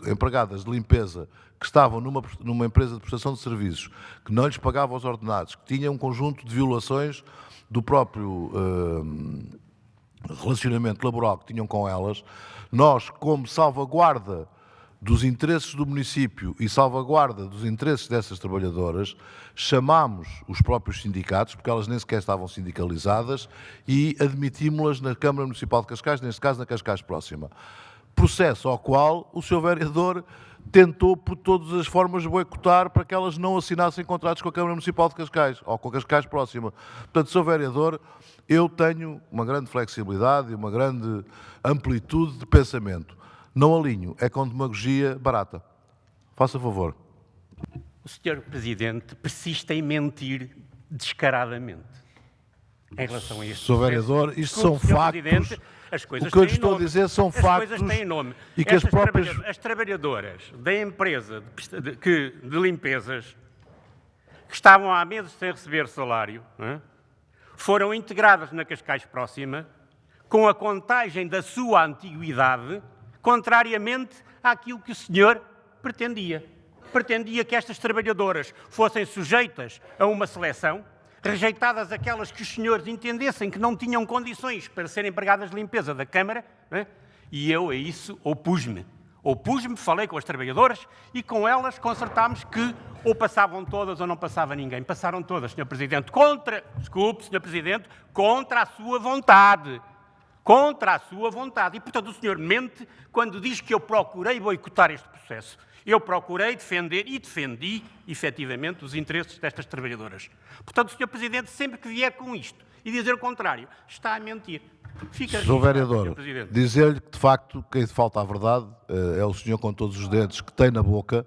empregadas de limpeza que estavam numa empresa de prestação de serviços, que não lhes pagava os ordenados, que tinha um conjunto de violações do próprio relacionamento laboral que tinham com elas, nós, como salvaguarda dos interesses do município e salvaguarda dos interesses dessas trabalhadoras, chamámos os próprios sindicatos, porque elas nem sequer estavam sindicalizadas, e admitimos-las na Câmara Municipal de Cascais, neste caso na Cascais Próxima. Processo ao qual o Sr. Vereador tentou, por todas as formas, boicotar para que elas não assinassem contratos com a Câmara Municipal de Cascais, ou com a Cascais Próxima. Portanto, Sr. Vereador, eu tenho uma grande flexibilidade e uma grande amplitude de pensamento. Não alinho, é com demagogia barata. Faça favor. O Sr. Presidente persiste em mentir descaradamente em relação a este Sr. Vereador, isto são factos. As coisas o que eu têm lhe estou nome. a dizer são as factos. Coisas têm nome. E que as próprias... As trabalhadoras da empresa de limpezas que estavam há meses sem receber salário, foram integradas na Cascais Próxima com a contagem da sua antiguidade, contrariamente àquilo que o senhor pretendia. Pretendia que estas trabalhadoras fossem sujeitas a uma seleção, rejeitadas aquelas que os senhores entendessem que não tinham condições para serem empregadas de limpeza da Câmara, e eu a isso opus-me. Opus-me, falei com as trabalhadoras e com elas concertámos que ou passavam todas ou não passava ninguém. Passaram todas, Sr. Presidente, desculpe, Sr. Presidente, contra a sua vontade. Contra a sua vontade. E, portanto, o senhor mente quando diz que eu procurei boicotar este processo. Eu procurei defender e defendi, efetivamente, os interesses destas trabalhadoras. Portanto, o Sr. Presidente, sempre que vier com isto e dizer o contrário, está a mentir. Fica Sr. Vereador, Sr. Presidente. dizer-lhe que, de facto, quem falta à verdade é o senhor com todos os dentes que tem na boca,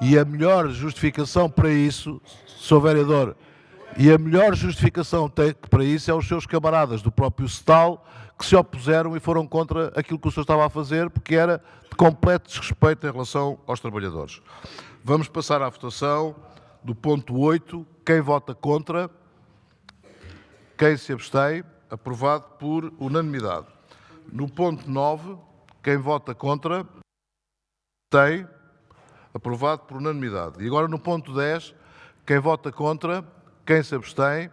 e a melhor justificação para isso, Sr. Vereador, e a melhor justificação para isso é os seus camaradas do próprio SETAL, que se opuseram e foram contra aquilo que o senhor estava a fazer, porque era de completo desrespeito em relação aos trabalhadores. Vamos passar à votação do ponto 8. Quem vota contra? Quem se abstém? Aprovado por unanimidade. No ponto 9, quem vota contra? Tem. Aprovado por unanimidade. E agora no ponto 10, quem vota contra? Quem se abstém?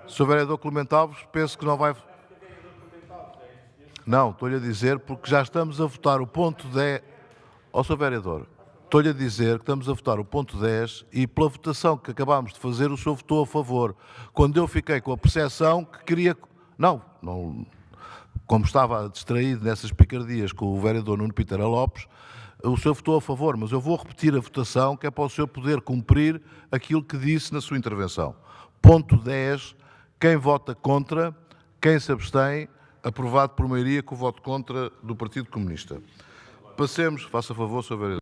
Sr. Vereador Clemente Alves, penso que não vai... Não, estou-lhe a dizer porque já estamos a votar o ponto 10. Ó, Sr. Vereador, estou-lhe a dizer que estamos a votar o ponto 10 e pela votação que acabámos de fazer o senhor votou a favor. Quando eu fiquei com a percepção que queria... Não, como estava distraído nessas picardias com o vereador Nuno Pítera Lopes, o senhor votou a favor, mas eu vou repetir a votação que é para o senhor poder cumprir aquilo que disse na sua intervenção. Ponto 10, quem vota contra, quem se abstém, aprovado por maioria com o voto contra do Partido Comunista. Passemos, faça favor, Sr. Vereador.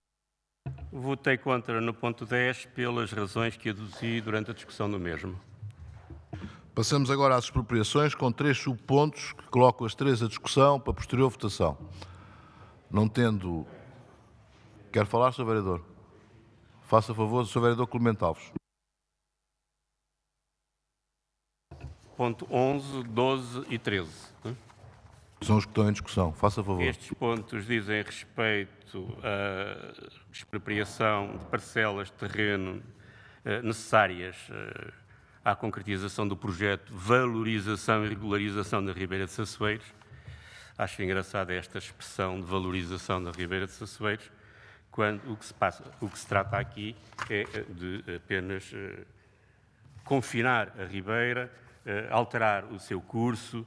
Votei contra no ponto 10 pelas razões que aduzi durante a discussão do mesmo. Passamos agora às expropriações com 3 subpontos que coloco as 3 à discussão para posterior votação. Não tendo... Quer falar, Sr. Vereador? Faça favor, Sr. Vereador Clemente Alves. Ponto 11, 12 e 13. São os que estão em discussão. Faça favor. Estes pontos dizem respeito à expropriação de parcelas de terreno necessárias à concretização do projeto Valorização e Regularização da Ribeira de Sassueiros. Acho engraçada esta expressão de valorização da Ribeira de Sassueiros, quando o que se trata aqui é de apenas confinar a Ribeira, alterar o seu curso,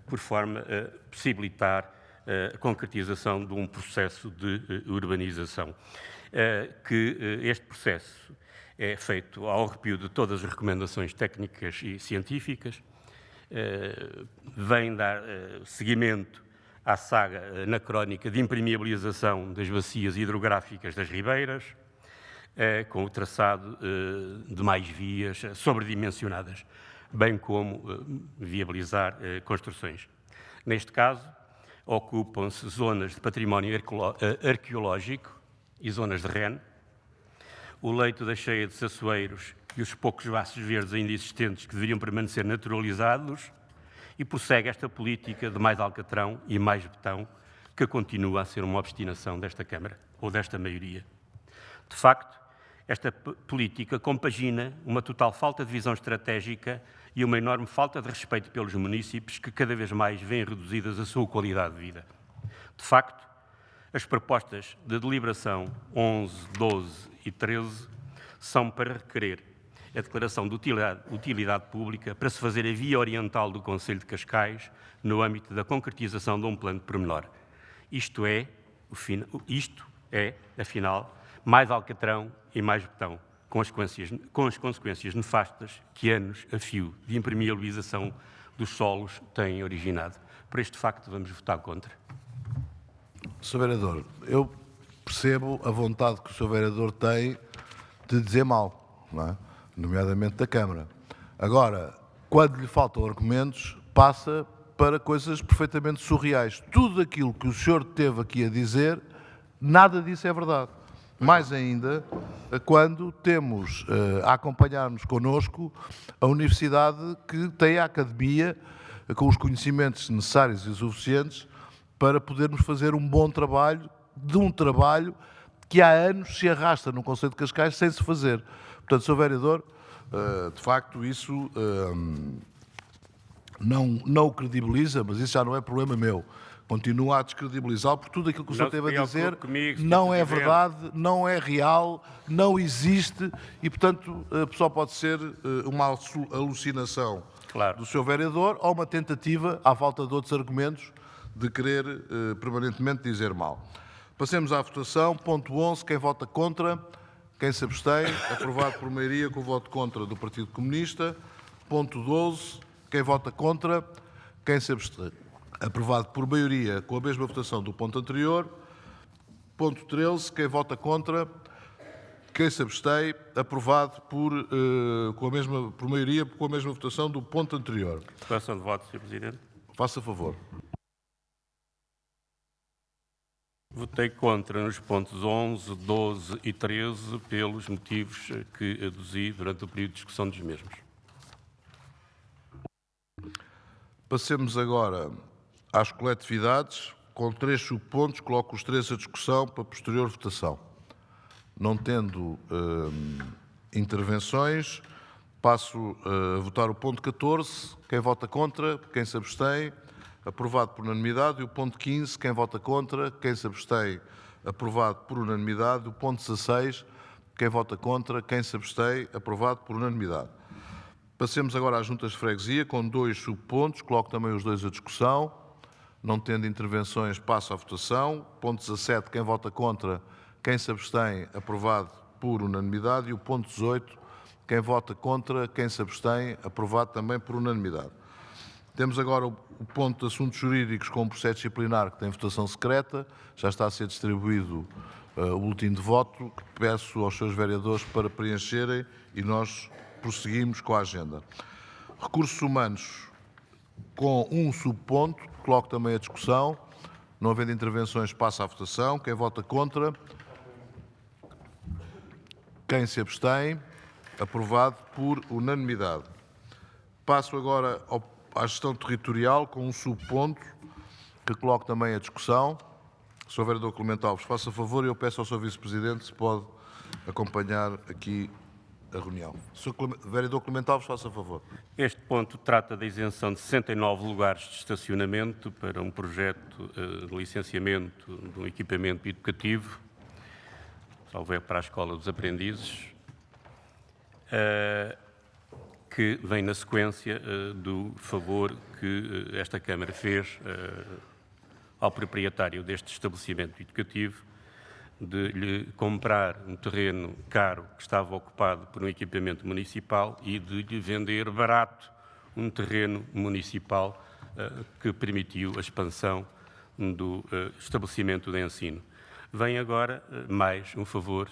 por forma a possibilitar a concretização de um processo de urbanização. Que este processo é feito ao arrepio de todas as recomendações técnicas e científicas, vem dar seguimento à saga anacrónica de impermeabilização das bacias hidrográficas das ribeiras, com o traçado de mais vias sobredimensionadas, bem como viabilizar construções. Neste caso, ocupam-se zonas de património arqueológico e zonas de REN, o leito da cheia de Sassueiros e os poucos vasos verdes ainda existentes que deveriam permanecer naturalizados, e prossegue esta política de mais alcatrão e mais betão, que continua a ser uma obstinação desta Câmara, ou desta maioria. De facto, esta política compagina uma total falta de visão estratégica e uma enorme falta de respeito pelos municípios, que cada vez mais vêm reduzidas a sua qualidade de vida. De facto, as propostas de deliberação 11, 12 e 13 são para requerer a declaração de utilidade pública para se fazer a via oriental do Concelho de Cascais no âmbito da concretização de um plano de pormenor. Isto é, afinal, mais alcatrão e mais betão, com as consequências nefastas que anos a fio de impermeabilização dos solos têm originado. Por este facto, vamos votar contra. Sr. Vereador, eu percebo a vontade que o Sr. Vereador tem de dizer mal, não é? Nomeadamente da Câmara. Agora, quando lhe faltam argumentos, passa para coisas perfeitamente surreais. Tudo aquilo que o senhor teve aqui a dizer, nada disso é verdade. Mais ainda, quando temos a acompanhar-nos connosco a universidade que tem a academia com os conhecimentos necessários e suficientes para podermos fazer um bom trabalho, de um trabalho que há anos se arrasta no Concelho de Cascais sem se fazer. Portanto, Sr. Vereador, de facto, isso não o credibiliza, mas isso já não é problema meu. Continua a descredibilizá-lo, porque tudo aquilo que o senhor teve a dizer não é verdade, não é real, não existe e, portanto, só pode ser uma alucinação do Sr. Vereador ou uma tentativa, à falta de outros argumentos, de querer permanentemente dizer mal. Passemos à votação. Ponto 11. Quem vota contra? Quem se abstém? Aprovado por maioria com o voto contra do Partido Comunista. Ponto 12. Quem vota contra? Quem se abstém? Aprovado por maioria com a mesma votação do ponto anterior. Ponto 13. Quem vota contra? Quem se abstém? Aprovado por maioria com a mesma votação do ponto anterior. Declaração de voto, Sr. Presidente. Faça favor. Votei contra nos pontos 11, 12 e 13 pelos motivos que aduzi durante o período de discussão dos mesmos. Passemos agora às coletividades. Com 3 subpontos, coloco os 3 à discussão para posterior votação. Não tendo intervenções, passo a votar o ponto 14. Quem vota contra? Quem se abstém? aprovado por unanimidade. E o ponto 15, quem vota contra, quem se abstém, aprovado por unanimidade. O ponto 16, quem vota contra, quem se abstém, aprovado por unanimidade. Passemos agora às juntas de freguesia, com 2 subpontos. Coloco também os 2 à discussão. Não tendo intervenções, passo à votação. Ponto 17, quem vota contra, quem se abstém, aprovado por unanimidade. E o ponto 18, quem vota contra, quem se abstém, aprovado também por unanimidade. Temos agora o ponto de assuntos jurídicos com o processo disciplinar, que tem votação secreta. Já está a ser distribuído o boletim de voto, que peço aos seus vereadores para preencherem e nós prosseguimos com a agenda. Recursos humanos, com um subponto, coloco também a discussão. Não havendo intervenções, passa à votação. Quem vota contra? Quem se abstém? Aprovado por unanimidade. Passo agora à gestão territorial, com um subponto, que coloco também a discussão. Sr. Vereador Clemente Alves, faça favor e eu peço ao Sr. Vice-Presidente se pode acompanhar aqui a reunião. Sr. Vereador Clemente Alves, faça favor. Este ponto trata da isenção de 69 lugares de estacionamento para um projeto de licenciamento de um equipamento educativo, salvo para a Escola dos Aprendizes, que vem na sequência do favor que esta Câmara fez ao proprietário deste estabelecimento educativo de lhe comprar um terreno caro que estava ocupado por um equipamento municipal e de lhe vender barato um terreno municipal que permitiu a expansão do estabelecimento de ensino. Vem agora mais um favor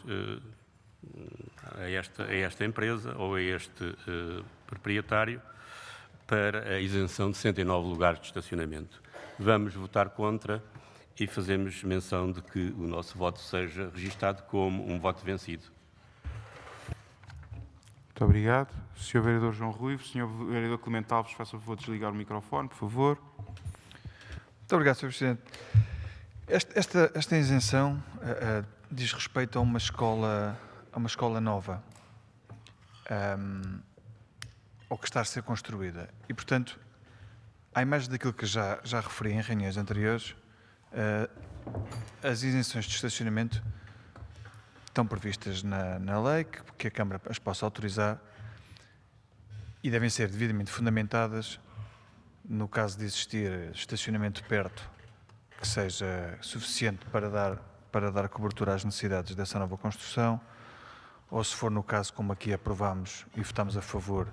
a esta empresa ou a este proprietário para a isenção de 69 lugares de estacionamento. Vamos votar contra e fazemos menção de que o nosso voto seja registado como um voto vencido. Muito obrigado. Sr. Vereador João Ruivo, Sr. Vereador Clemente Alves, faça favor de desligar o microfone, por favor. Muito obrigado, Sr. Presidente. Esta isenção diz respeito a uma escola nova, ou que está a ser construída. E, portanto, à imagem daquilo que já referi em reuniões anteriores, as isenções de estacionamento estão previstas na lei, que a Câmara as possa autorizar e devem ser devidamente fundamentadas no caso de existir estacionamento perto que seja suficiente para dar cobertura às necessidades dessa nova construção, ou se for no caso como aqui aprovámos e votamos a favor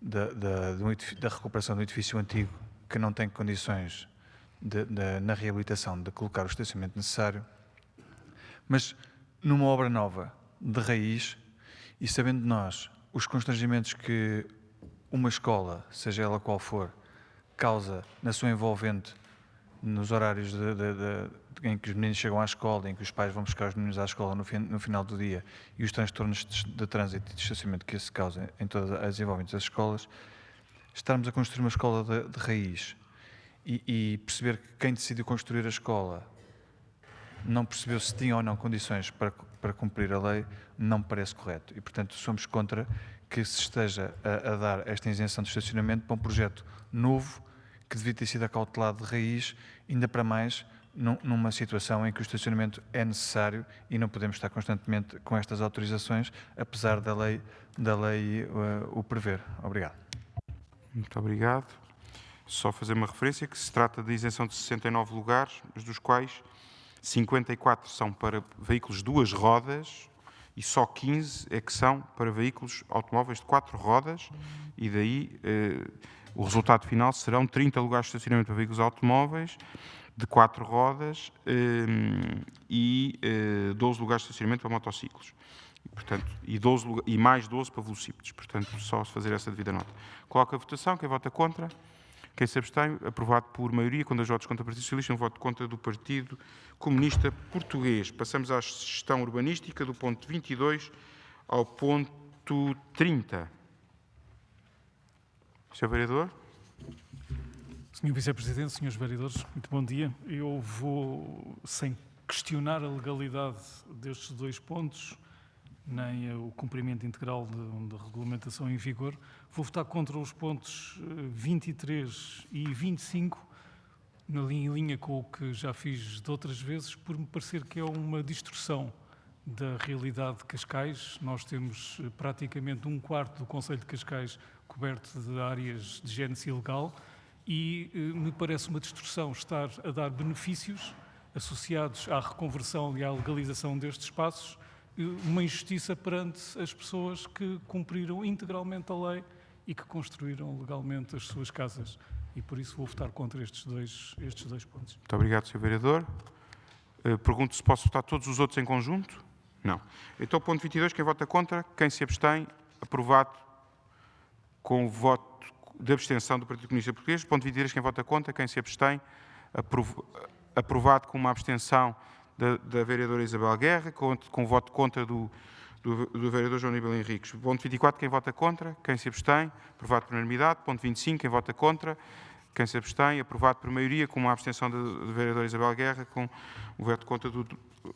da recuperação do edifício antigo que não tem condições na reabilitação de colocar o estacionamento necessário, mas numa obra nova, de raiz, e sabendo nós os constrangimentos que uma escola, seja ela qual for, causa na sua envolvente, nos horários em que os meninos chegam à escola, em que os pais vão buscar os meninos à escola no final do dia, e os transtornos de trânsito e de estacionamento que isso causa em todas as envolventes das escolas, estarmos a construir uma escola de raiz e perceber que quem decidiu construir a escola não percebeu se tinha ou não condições para cumprir a lei, não me parece correto. E, portanto, somos contra que se esteja a dar esta isenção de estacionamento para um projeto novo que devia ter sido acautelado de raiz, ainda para mais numa situação em que o estacionamento é necessário e não podemos estar constantemente com estas autorizações, apesar da lei o prever. Obrigado. Muito obrigado. Só fazer uma referência que se trata de isenção de 69 lugares, mas dos quais 54 são para veículos de 2 rodas e só 15 é que são para veículos automóveis de 4 rodas e daí o resultado final serão 30 lugares de estacionamento para veículos automóveis de 4 rodas e 12 lugares de estacionamento para motociclos. Portanto, e mais 12 para velocípedes. Portanto, só se fazer essa devida nota. Coloco a votação. Quem vota contra? Quem se abstém? Aprovado por maioria, com 2 votos contra o Partido Socialista e 1 voto contra do Partido Comunista Português. Passamos à gestão urbanística, do ponto 22 ao ponto 30. Sr. Vereador. Sr. Vice-Presidente, Srs. Vereadores, muito bom dia. Eu vou, sem questionar a legalidade destes 2 pontos, nem o cumprimento integral da regulamentação em vigor, vou votar contra os pontos 23 e 25, em linha com o que já fiz de outras vezes, por me parecer que é uma distorção da realidade de Cascais. Nós temos praticamente 1/4 do Concelho de Cascais coberto de áreas de génese ilegal e me parece uma distorção estar a dar benefícios associados à reconversão e à legalização destes espaços, uma injustiça perante as pessoas que cumpriram integralmente a lei e que construíram legalmente as suas casas. E por isso vou votar contra estes dois pontos. Muito obrigado, Sr. Vereador. Pergunto se posso votar todos os outros em conjunto? Não. Então, ponto 22, quem vota contra? Quem se abstém? Aprovado com o voto de abstenção do Partido Comunista Português. Ponto 23, quem vota contra? Quem se abstém? Aprovado com uma abstenção da vereadora Isabel Guerra, com o voto contra do vereador João Aníbal Henriques. Ponto 24, quem vota contra? Quem se abstém? Aprovado por unanimidade. Ponto 25, quem vota contra? Quem se abstém? Aprovado por maioria, com uma abstenção da vereadora Isabel Guerra, com o voto contra do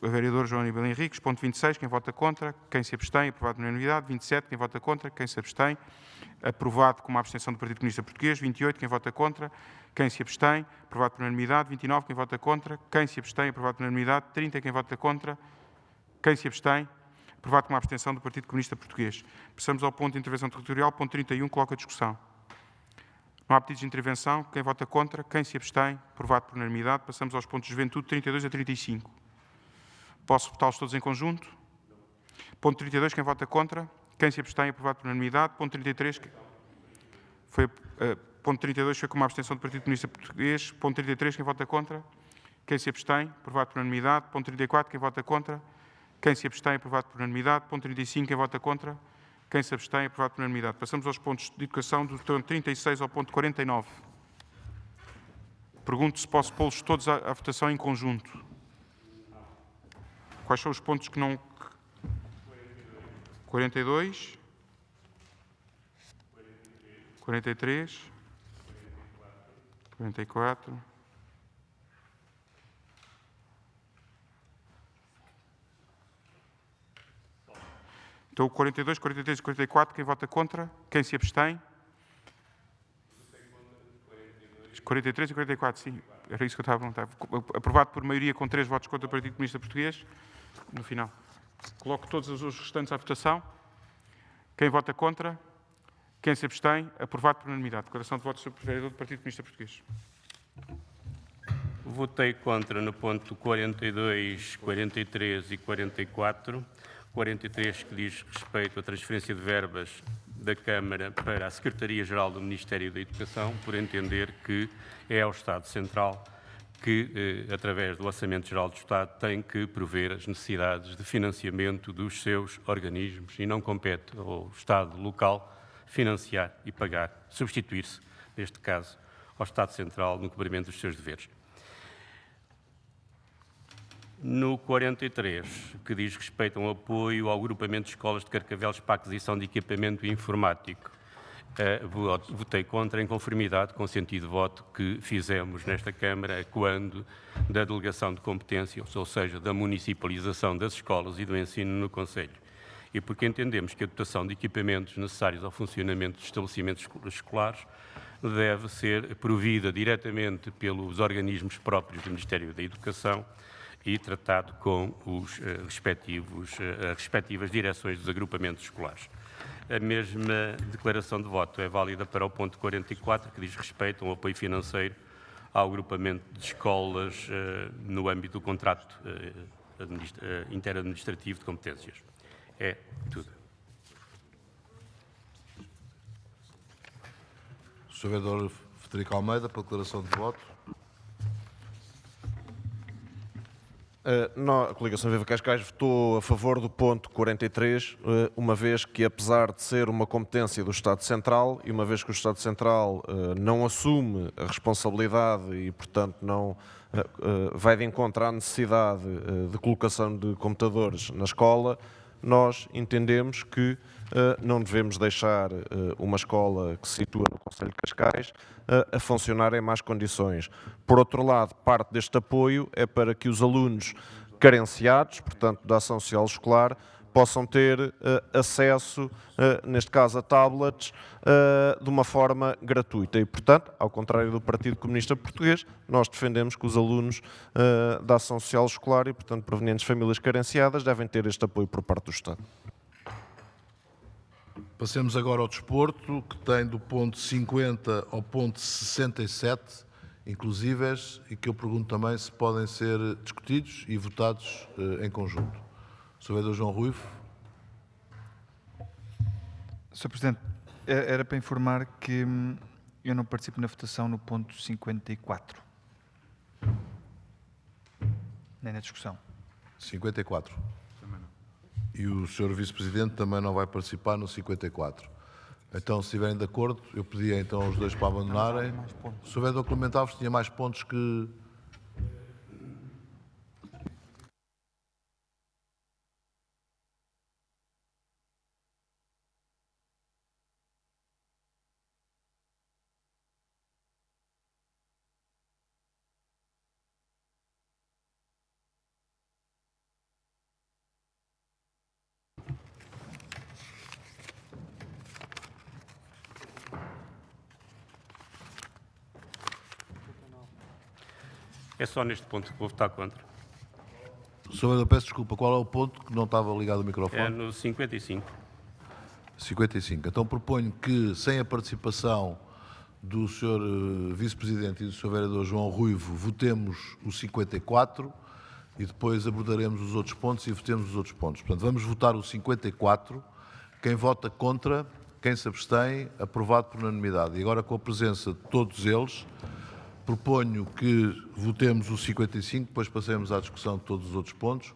vereador João Aníbal Henriques. Ponto 26, quem vota contra? Quem se abstém? Aprovado por unanimidade. 27, quem vota contra? Quem se abstém? Aprovado com uma abstenção do Partido Comunista Português. 28, quem vota contra? Quem se abstém? Aprovado por unanimidade. 29, quem vota contra? Quem se abstém? Aprovado por unanimidade. 30, quem vota contra? Quem se abstém? Aprovado com uma abstenção do Partido Comunista Português. Passamos ao ponto de intervenção territorial. Ponto 31, coloca a discussão. Não há pedidos de intervenção. Quem vota contra? Quem se abstém? Aprovado por unanimidade. Passamos aos pontos de juventude, 32 a 35. Posso votá-los todos em conjunto? Ponto 32, quem vota contra? Quem se abstém? Aprovado por unanimidade. Ponto 33, ponto 32 foi com uma abstenção do Partido Comunista Português. Ponto 33, quem vota contra? Quem se abstém? Aprovado por unanimidade. Ponto 34, quem vota contra? Quem se abstém? Aprovado por unanimidade. Ponto 35, quem vota contra? Quem se abstém? Aprovado por unanimidade. Passamos aos pontos de educação, do ponto 36 ao ponto 49. Pergunto se posso pô-los todos à votação em conjunto. Quais são os pontos que não... 42, 43, 44, então o 42, 43 e 44, quem vota contra? Quem se abstém? 43 e 44, sim. Era isso que eu estava a perguntar. Aprovado por maioria com 3 votos contra o Partido Comunista Português. No final. Coloco todos os restantes à votação. Quem vota contra? Quem se abstém? Aprovado por unanimidade. Declaração de voto sobre o vereador do Partido Comunista Português. Votei contra no ponto 42, 43 e 44. 43, que diz respeito à transferência de verbas da Câmara para a Secretaria-Geral do Ministério da Educação, por entender que é ao Estado Central que, através do Orçamento Geral do Estado, tem que prover as necessidades de financiamento dos seus organismos e não compete ao Estado local financiar e pagar, substituir-se, neste caso, ao Estado Central no cumprimento dos seus deveres. No 43, que diz respeito ao apoio ao agrupamento de escolas de Carcavelos para a aquisição de equipamento informático, votei contra, em conformidade com o sentido de voto que fizemos nesta Câmara quando da delegação de competências, ou seja, da municipalização das escolas e do ensino no Concelho. E porque entendemos que a dotação de equipamentos necessários ao funcionamento dos estabelecimentos escolares deve ser provida diretamente pelos organismos próprios do Ministério da Educação e tratado com as respectivas direções dos agrupamentos escolares. A mesma declaração de voto é válida para o ponto 44, que diz respeito ao apoio financeiro ao agrupamento de escolas no âmbito do contrato interadministrativo de competências. É tudo. Sr. Vereador Frederico Almeida, para a declaração de voto. A coligação Viva Cascais votou a favor do ponto 43, uma vez que, apesar de ser uma competência do Estado Central, e uma vez que o Estado Central não assume a responsabilidade e, portanto, não vai de encontro à necessidade de colocação de computadores na escola, nós entendemos que não devemos deixar uma escola que se situa no Concelho de Cascais a funcionar em más condições. Por outro lado, parte deste apoio é para que os alunos carenciados, portanto da ação social escolar, possam ter acesso, neste caso a tablets, de uma forma gratuita. E, portanto, ao contrário do Partido Comunista Português, nós defendemos que os alunos da Ação Social Escolar e, portanto, provenientes de famílias carenciadas devem ter este apoio por parte do Estado. Passemos agora ao desporto, que tem do ponto 50 ao ponto 67, inclusíveis, e que eu pergunto também se podem ser discutidos e votados em conjunto. Sr. Vereador João Ruivo. Sr. Presidente, era para informar que eu não participo na votação no ponto 54. Nem na discussão. 54. E o Sr. Vice-Presidente também não vai participar no 54. Então, se estiverem de acordo, eu pedia então aos dois para abandonarem. O Sr. Vereador Clemente Alves tinha mais pontos que... É só neste ponto que vou votar contra. Sr. Vereador, peço desculpa, qual é o ponto que não estava ligado ao microfone? É no 55. 55. Então proponho que, sem a participação do Sr. Vice-Presidente e do Sr. Vereador João Ruivo, votemos o 54 e depois abordaremos os outros pontos e votemos os outros pontos. Portanto, vamos votar o 54. Quem vota contra, quem se abstém, aprovado por unanimidade. E agora, com a presença de todos eles, proponho que votemos o 55, depois passemos à discussão de todos os outros pontos.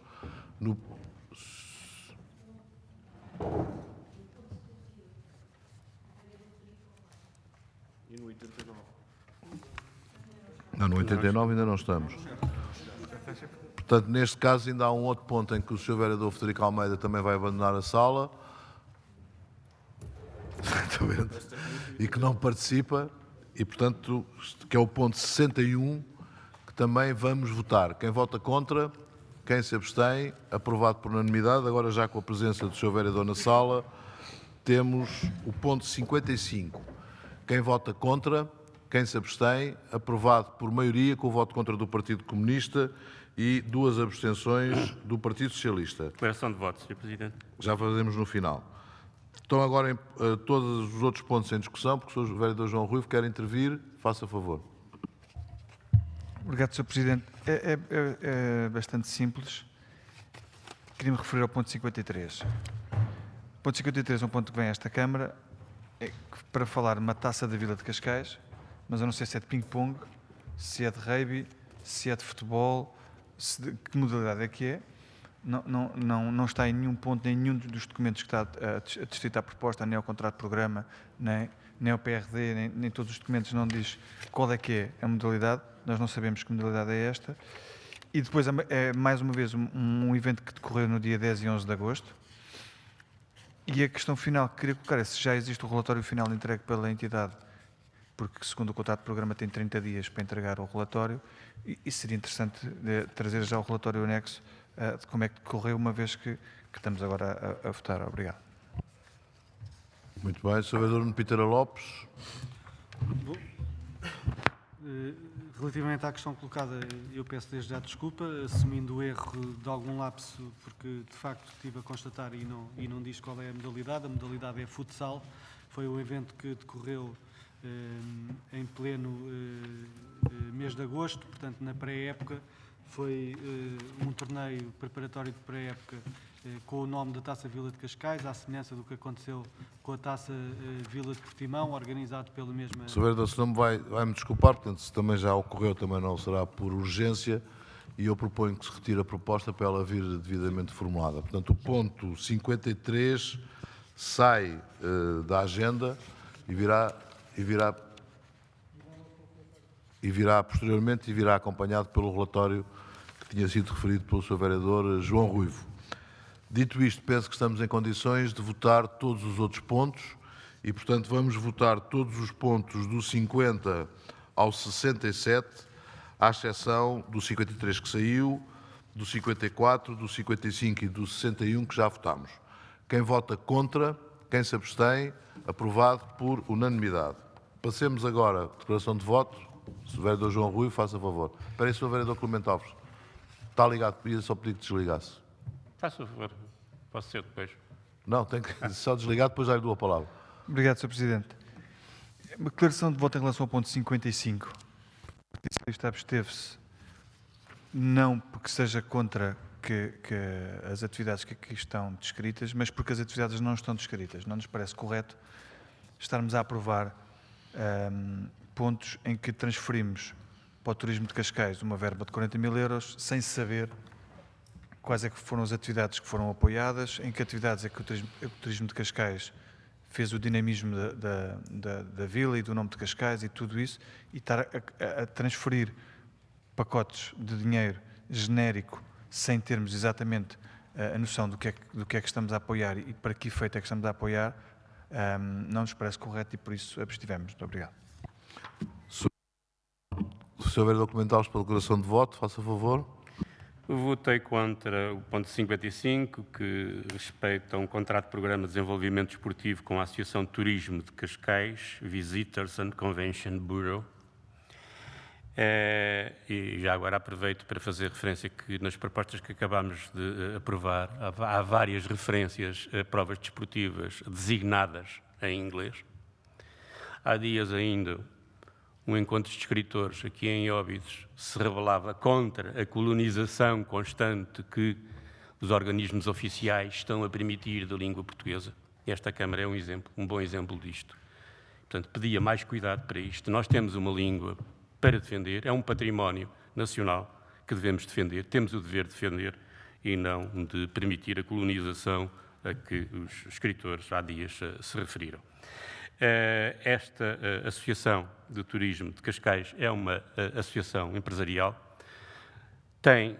Não, no 89 ainda não estamos. Portanto, neste caso ainda há um outro ponto em que o Sr. Vereador Frederico Almeida também vai abandonar a sala. E que não participa. E, portanto, que é o ponto 61, que também vamos votar. Quem vota contra, quem se abstém, aprovado por unanimidade. Agora, já com a presença do Sr. Vereador na sala, temos o ponto 55. Quem vota contra, quem se abstém, aprovado por maioria, com o voto contra do Partido Comunista e 2 abstenções do Partido Socialista. Declaração de voto, Sr. Presidente. Já fazemos no final. Estão agora todos os outros pontos em discussão, porque o Sr. Vereador João Ruivo quer intervir. Faça favor. Obrigado, Sr. Presidente. É bastante simples. Queria-me referir ao ponto 53. O ponto 53 é um ponto que vem a esta Câmara para falar de uma taça da Vila de Cascais, mas eu não sei se é de ping-pong, se é de rugby, se é de futebol, que modalidade é que é. Não está em nenhum ponto, nem nenhum dos documentos que está distrito à proposta, nem ao contrato de programa, nem ao PRD, nem todos os documentos não diz qual é que é a modalidade. Nós não sabemos que modalidade é esta. E depois é mais uma vez um evento que decorreu no dia 10 e 11 de agosto. E a questão final que queria colocar é se já existe o relatório final entregue pela entidade, porque segundo o contrato de programa tem 30 dias para entregar o relatório, e seria interessante trazer já o relatório anexo de como é que decorreu, uma vez que estamos agora a votar. Obrigado. Muito bem. Sr. Vereador Pítera Lopes. Relativamente à questão colocada, eu peço desde já desculpa, assumindo o erro de algum lapso, porque de facto estive a constatar e não diz qual é a modalidade é futsal, foi um evento que decorreu em pleno mês de agosto, portanto na pré-época, foi um torneio preparatório de pré-época com o nome da Taça Vila de Cascais, à semelhança do que aconteceu com a Taça Vila de Portimão, organizado pela mesma... Sr. Vereador, se não vai-me desculpar, portanto, se também já ocorreu, também não será por urgência, e eu proponho que se retire a proposta para ela vir devidamente formulada. Portanto, o ponto 53 sai da agenda e virá posteriormente e virá acompanhado pelo relatório que tinha sido referido pelo Sr. Vereador João Ruivo. Dito isto, penso que estamos em condições de votar todos os outros pontos e, portanto, vamos votar todos os pontos do 50 ao 67, à exceção do 53 que saiu, do 54, do 55 e do 61 que já votámos. Quem vota contra, quem se abstém, aprovado por unanimidade. Passemos agora à declaração de voto. Se o vereador João Rui, faça favor. Espera aí, Sr. vereador Clemente Alves. Está ligado, podia só pedir que desligasse. Faça favor, posso ser depois. Não, tem que só desligar, depois já lhe dou a palavra. Obrigado, Sr. Presidente. Uma declaração de voto em relação ao ponto 55. O Partido Socialista absteve-se, não porque seja contra que as atividades que aqui estão descritas, mas porque as atividades não estão descritas. Não nos parece correto estarmos a aprovar pontos em que transferimos para o turismo de Cascais uma verba de 40 mil euros sem saber quais é que foram as atividades que foram apoiadas, em que atividades é que o turismo de Cascais fez o dinamismo da vila e do nome de Cascais e tudo isso, e estar a transferir pacotes de dinheiro genérico sem termos exatamente a noção do que é que estamos a apoiar e para que efeito é que estamos a apoiar, não nos parece correto e por isso abstivemos. Muito obrigado. O Sr. vereador Clemente Alves, para a declaração de voto, faça favor. Votei contra o ponto 55, que respeita um contrato de programa de desenvolvimento desportivo com a Associação de Turismo de Cascais, Visitors and Convention Bureau. E já agora aproveito para fazer referência que nas propostas que acabámos de aprovar há várias referências a provas desportivas designadas em inglês. Há dias ainda, um encontro de escritores aqui em Óbidos se rebelava contra a colonização constante que os organismos oficiais estão a permitir da língua portuguesa. Esta Câmara é um exemplo, um bom exemplo disto. Portanto, pedia mais cuidado para isto. Nós temos uma língua para defender, é um património nacional que devemos defender, temos o dever de defender e não de permitir a colonização a que os escritores há dias se referiram. Esta Associação de Turismo de Cascais é uma associação empresarial, tem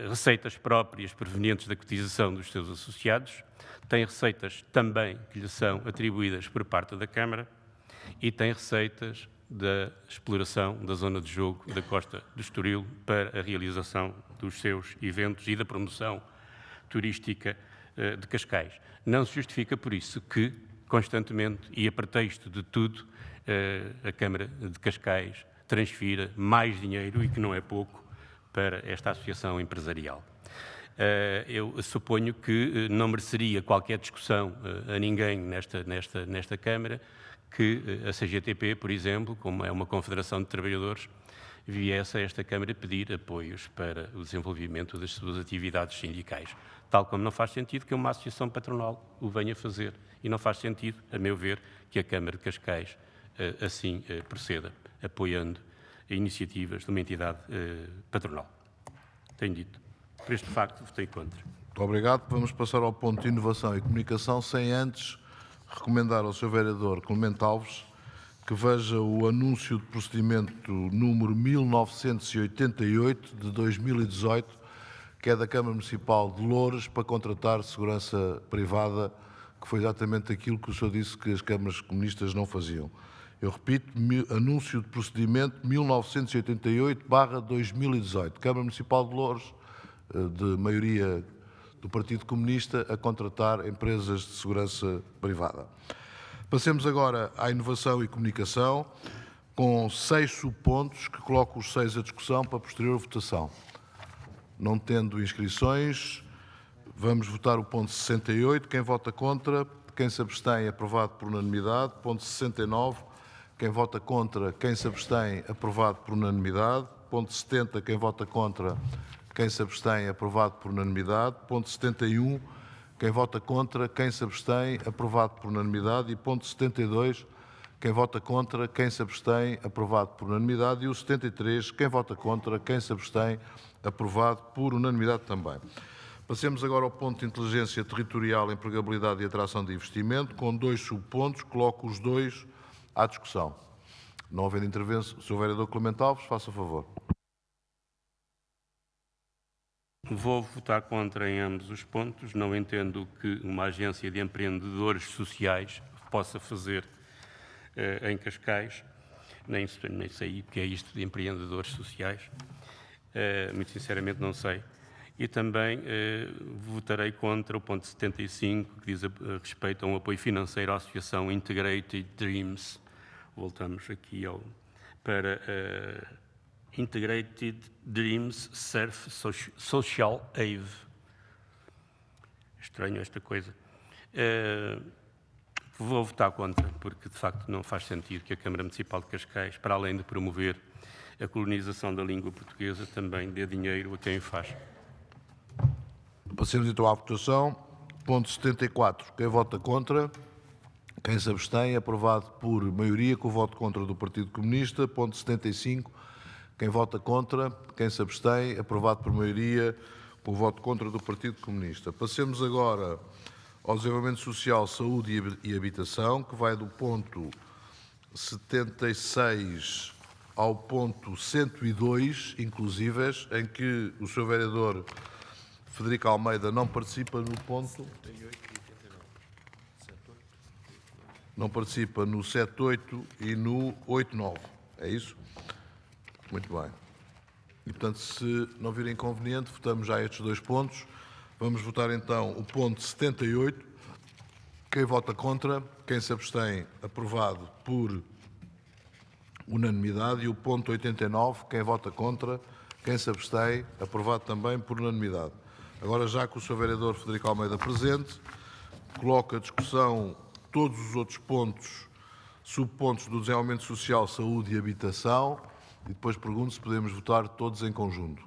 receitas próprias provenientes da cotização dos seus associados, tem receitas também que lhe são atribuídas por parte da Câmara e tem receitas da exploração da zona de jogo da Costa do Estoril para a realização dos seus eventos e da promoção turística de Cascais. Não se justifica por isso que, constantemente e a pretexto de tudo, a Câmara de Cascais transfira mais dinheiro, e que não é pouco, para esta associação empresarial. Eu suponho que não mereceria qualquer discussão a ninguém nesta Câmara que a CGTP, por exemplo, como é uma confederação de trabalhadores, viesse a esta Câmara pedir apoios para o desenvolvimento das suas atividades sindicais. Tal como não faz sentido que uma associação patronal o venha fazer. E não faz sentido, a meu ver, que a Câmara de Cascais assim proceda, apoiando iniciativas de uma entidade patronal. Tenho dito. Por este facto, votei contra. Muito obrigado. Vamos passar ao ponto de inovação e comunicação, sem antes recomendar ao Sr. vereador Clemente Alves que veja o anúncio de procedimento número 1988 de 2018, que é da Câmara Municipal de Loures, para contratar segurança privada, que foi exatamente aquilo que o senhor disse que as câmaras comunistas não faziam. Eu repito, anúncio de procedimento 1988/2018, Câmara Municipal de Loures, de maioria do Partido Comunista, a contratar empresas de segurança privada. Passemos agora à inovação e comunicação, com 6 subpontos, que coloco os 6 à discussão para posterior votação. Não tendo inscrições, vamos votar o ponto 68. Quem vota contra, quem se abstém, aprovado por unanimidade. Ponto 69. Quem vota contra, quem se abstém, aprovado por unanimidade. Ponto 70. Quem vota contra, quem se abstém, aprovado por unanimidade. Ponto 71. Quem vota contra, quem se abstém, aprovado por unanimidade. E ponto 72. Quem vota contra, quem se abstém, aprovado por unanimidade. E o 73. Quem vota contra, quem se abstém, aprovado por unanimidade também. Passemos agora ao ponto de inteligência territorial, empregabilidade e atração de investimento, com 2 subpontos. Coloco os 2 à discussão. Não havendo intervenção, Sr. vereador Clemente Alves, faça favor. Vou votar contra em ambos os pontos. Não entendo que uma agência de empreendedores sociais possa fazer em Cascais. Nem sei o que é isto de empreendedores sociais. Muito sinceramente não sei. E também votarei contra o ponto 75, que diz a respeito a um apoio financeiro à Associação Integrated Dreams. Voltamos aqui para Integrated Dreams Surf Social Aid. Estranho esta coisa. Vou votar contra, porque de facto não faz sentido que a Câmara Municipal de Cascais, para além de promover a colonização da língua portuguesa, também dê dinheiro a quem o faz. Passemos então à votação. Ponto 74. Quem vota contra? Quem se abstém? Aprovado por maioria, com o voto contra do Partido Comunista. Ponto 75. Quem vota contra? Quem se abstém? Aprovado por maioria, com o voto contra do Partido Comunista. Passemos agora ao Desenvolvimento Social, Saúde e Habitação, que vai do ponto 76 ao ponto 102, inclusíveis, em que o Sr. Vereador Frederico Almeida não participa no ponto... Não participa no 78 e no 89. É isso? Muito bem. E, portanto, se não vir inconveniente, votamos já estes dois pontos. Vamos votar, então, o ponto 78. Quem vota contra? Quem se abstém? Aprovado por unanimidade. E o ponto 89. Quem vota contra? Quem se abstém? Aprovado também por unanimidade. Agora, já que o Sr. Vereador Frederico Almeida presente, coloco a discussão todos os outros pontos, subpontos do Desenvolvimento Social, Saúde e Habitação, e depois pergunto se podemos votar todos em conjunto.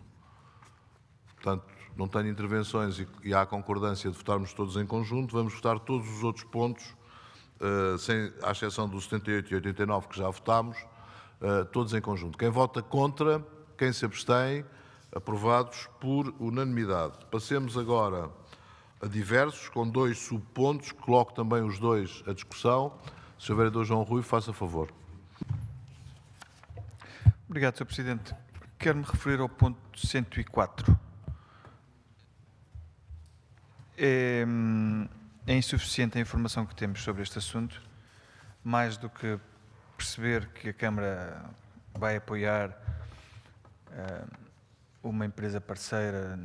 Portanto, não tenho intervenções e há concordância de votarmos todos em conjunto. Vamos votar todos os outros pontos, à exceção do 78 e 89, que já votámos, todos em conjunto. Quem vota contra, quem se abstém, aprovados por unanimidade. Passemos agora a diversos, com dois subpontos. Coloco também os dois à discussão. Sr. Vereador João Rui, faça favor. Obrigado, Sr. Presidente. Quero-me referir ao ponto 104. É insuficiente a informação que temos sobre este assunto, mais do que perceber que a Câmara vai apoiar uma empresa parceira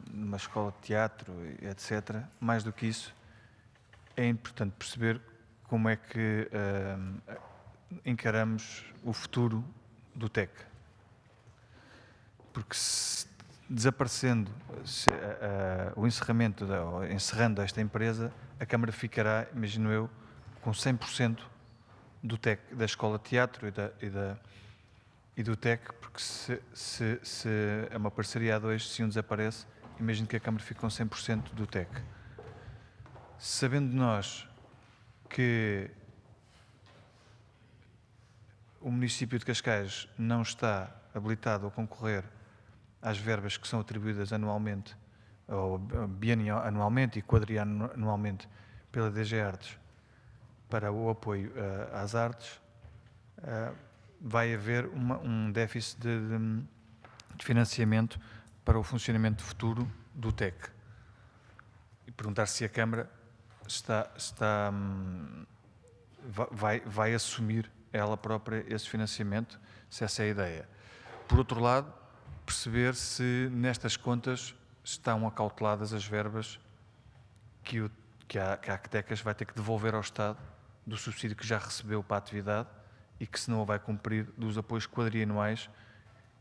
numa escola de teatro, etc. Mais do que isso, é importante perceber como é que encaramos o futuro do TEC. Porque desaparecendo o encerramento, ou encerrando esta empresa, a Câmara ficará, imagino eu, com 100% do TEC, da escola de teatro e do TEC, porque se é uma parceria a dois, se um desaparece, imagino que a Câmara fica com 100% do TEC. Sabendo nós que o município de Cascais não está habilitado a concorrer às verbas que são atribuídas anualmente, ou anualmente e quadrianualmente pela DG Artes para o apoio às artes, vai haver um déficit de financiamento para o funcionamento futuro do TEC. E perguntar se a Câmara vai assumir ela própria esse financiamento, se essa é a ideia. Por outro lado, perceber se nestas contas estão acauteladas as verbas que a Actecas vai ter que devolver ao Estado do subsídio que já recebeu para a atividade e que se não vai cumprir dos apoios quadrianuais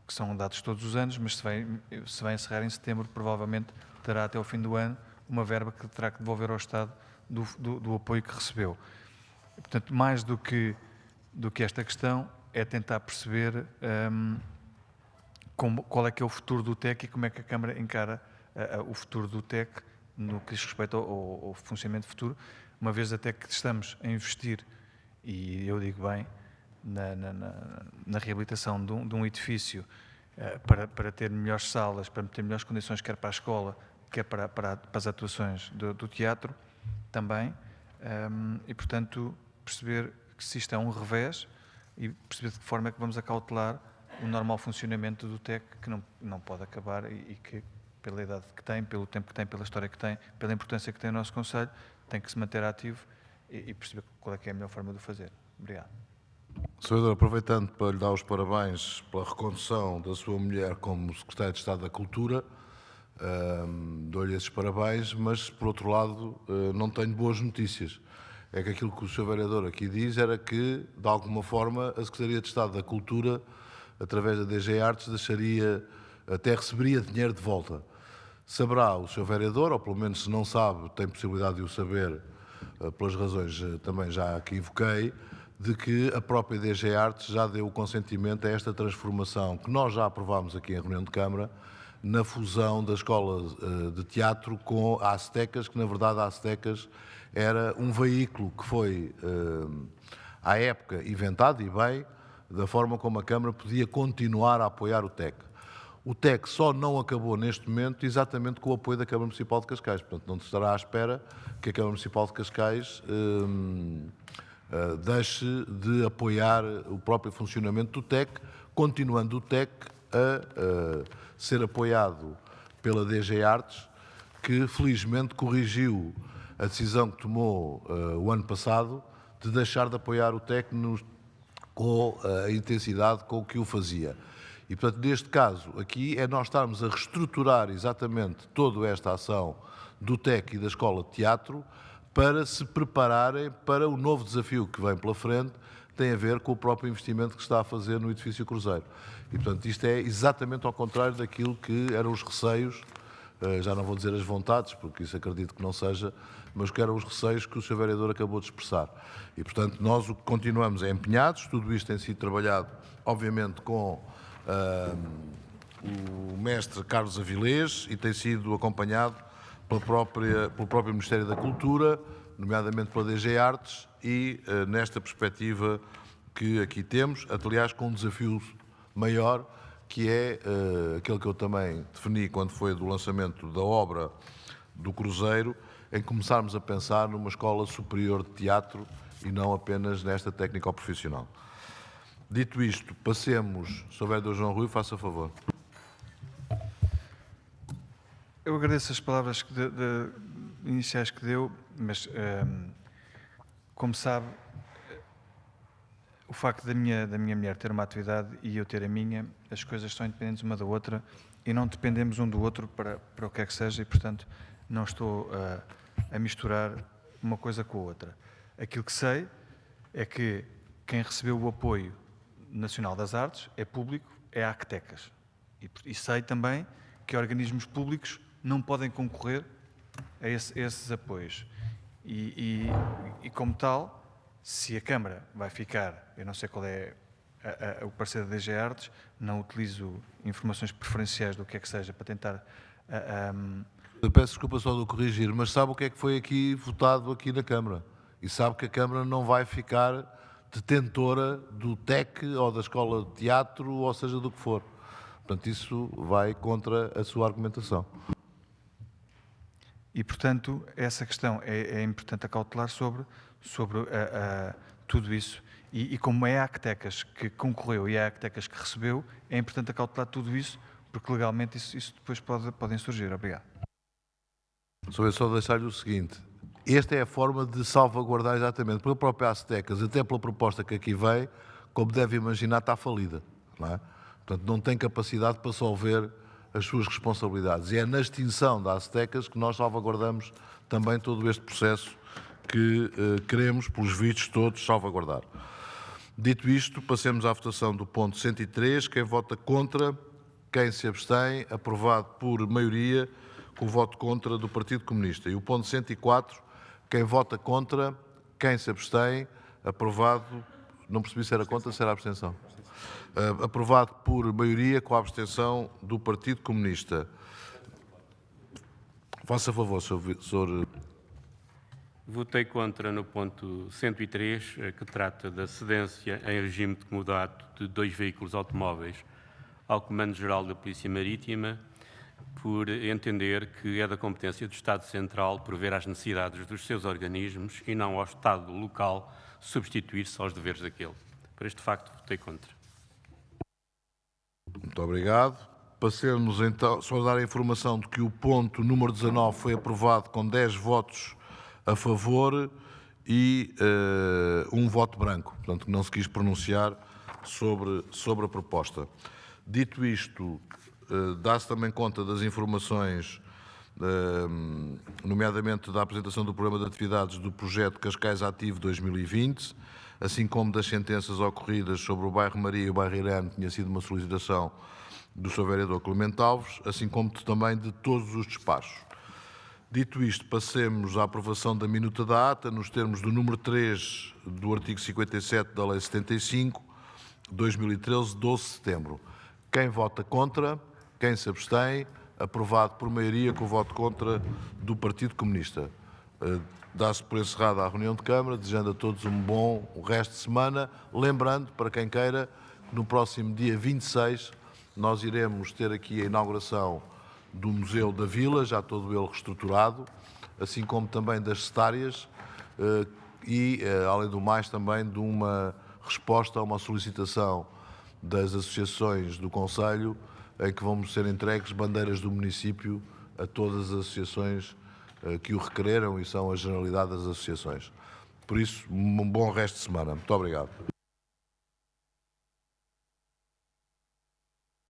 que são dados todos os anos, mas se vai encerrar em setembro, provavelmente terá até o fim do ano uma verba que terá que devolver ao Estado do apoio que recebeu. Portanto, mais do que esta questão, é tentar perceber qual é que é o futuro do TEC e como é que a Câmara encara o futuro do TEC no que diz respeito ao funcionamento futuro, uma vez até que estamos a investir, e eu digo bem, na reabilitação de um edifício para ter melhores salas, para ter melhores condições, quer para a escola, quer para as atuações do teatro também, e portanto perceber que se isto é um revés e perceber de que forma é que vamos acautelar o normal funcionamento do TEC, que não pode acabar e que, pela idade que tem, pelo tempo que tem, pela história que tem, pela importância que tem o nosso Conselho, tem que se manter ativo e perceber qual é que é a melhor forma de o fazer. Obrigado. Sr. Vereador, aproveitando para lhe dar os parabéns pela recondução da sua mulher como Secretária de Estado da Cultura, Dou-lhe esses parabéns, mas, por outro lado, não tenho boas notícias. É que aquilo que o Sr. Vereador aqui diz era que, de alguma forma, a Secretaria de Estado da Cultura, através da DG Artes, até receberia dinheiro de volta. Saberá o Sr. Vereador, ou pelo menos se não sabe, tem possibilidade de o saber, pelas razões também já aqui evoquei, de que a própria DG Artes já deu o consentimento a esta transformação, que nós já aprovámos aqui em reunião de Câmara, na fusão da Escola de Teatro com a Aztecas, que na verdade a Aztecas era um veículo que foi, à época, inventado, e bem, da forma como a Câmara podia continuar a apoiar o TEC. O TEC só não acabou neste momento exatamente com o apoio da Câmara Municipal de Cascais. Portanto, não estará à espera que a Câmara Municipal de Cascais deixe de apoiar o próprio funcionamento do TEC, continuando o TEC a ser apoiado pela DG Artes, que felizmente corrigiu a decisão que tomou o ano passado de deixar de apoiar o TEC com a intensidade com que o fazia. E, portanto, neste caso aqui é nós estarmos a reestruturar exatamente toda esta ação do TEC e da Escola de Teatro para se prepararem para o novo desafio que vem pela frente, tem a ver com o próprio investimento que se está a fazer no edifício Cruzeiro. E, portanto, isto é exatamente ao contrário daquilo que eram os receios, já não vou dizer as vontades, porque isso acredito que não seja, mas que eram os receios que o Sr. Vereador acabou de expressar. E, portanto, nós o que continuamos é empenhados, tudo isto tem sido trabalhado, obviamente, com o mestre Carlos Avilés e tem sido acompanhado pelo próprio Ministério da Cultura, nomeadamente pela DG Artes, e nesta perspectiva que aqui temos, aliás, com um desafio maior, que é aquele que eu também defini quando foi do lançamento da obra do Cruzeiro, em começarmos a pensar numa escola superior de teatro e não apenas nesta técnico-profissional. Dito isto, passemos, Sr. Vereador João Rui, faça favor. Eu agradeço as palavras iniciais que deu, mas, como sabe, o facto da minha mulher ter uma atividade e eu ter a minha, as coisas são independentes uma da outra e não dependemos um do outro para o que é que seja e, portanto, não estou a misturar uma coisa com a outra. Aquilo que sei é que quem recebeu o apoio Nacional das Artes é público, é a Actecas. E sei também que organismos públicos não podem concorrer a esses apoios. E como tal, se a Câmara vai ficar, eu não sei qual é o parecer da DG Artes, não utilizo informações preferenciais do que é que seja para tentar... Eu peço desculpa só de o corrigir, mas sabe o que é que foi aqui votado aqui na Câmara? E sabe que a Câmara não vai ficar detentora do TEC ou da Escola de Teatro, ou seja, do que for. Portanto, isso vai contra a sua argumentação. E, portanto, essa questão é importante acautelar sobre tudo isso. E como é a Actecas que concorreu e é a Actecas que recebeu, é importante acautelar tudo isso, porque legalmente isso depois podem surgir. Obrigado. Só deixar-lhe o seguinte. Esta é a forma de salvaguardar exatamente, pela própria Aztecas, até pela proposta que aqui vem, como deve imaginar, está falida. Não é? Portanto, não tem capacidade para solver as suas responsabilidades. E é na extinção da Aztecas que nós salvaguardamos também todo este processo que queremos, pelos vistos todos, salvaguardar. Dito isto, passemos à votação do ponto 103. Quem vota contra, quem se abstém, aprovado por maioria, com o voto contra do Partido Comunista. E o ponto 104, quem vota contra, quem se abstém, aprovado, não percebi se era contra ou se era abstenção. Aprovado por maioria com a abstenção do Partido Comunista. Faça favor, Sr. Votei contra no ponto 103, que trata da cedência em regime de comodato de 2 veículos automóveis ao Comando-Geral da Polícia Marítima, por entender que é da competência do Estado Central prover às necessidades dos seus organismos e não ao Estado local substituir-se aos deveres daquele. Por este facto, votei contra. Muito obrigado. Passemos então, só dar a informação de que o ponto número 19 foi aprovado com 10 votos a favor e um voto branco. Portanto, não se quis pronunciar sobre a proposta. Dito isto, dá-se também conta das informações, nomeadamente da apresentação do programa de atividades do projeto Cascais Ativo 2020, assim como das sentenças ocorridas sobre o bairro Maria e o bairro Irene, que tinha sido uma solicitação do Sr. Vereador Clemente Alves, assim como também de todos os despachos. Dito isto, passemos à aprovação da minuta da ata, nos termos do número 3 do artigo 57 da Lei 75, 2013, 12 de setembro. Quem vota contra? Quem se abstém? Aprovado por maioria com o voto contra do Partido Comunista. Dá-se por encerrada a reunião de Câmara, desejando a todos um bom resto de semana. Lembrando, para quem queira, que no próximo dia 26 nós iremos ter aqui a inauguração do Museu da Vila, já todo ele reestruturado, assim como também das cetáreas e, além do mais, também de uma resposta a uma solicitação das associações do Conselho, em que vão ser entregues bandeiras do município a todas as associações que o requereram e são a generalidade das associações. Por isso, um bom resto de semana. Muito obrigado.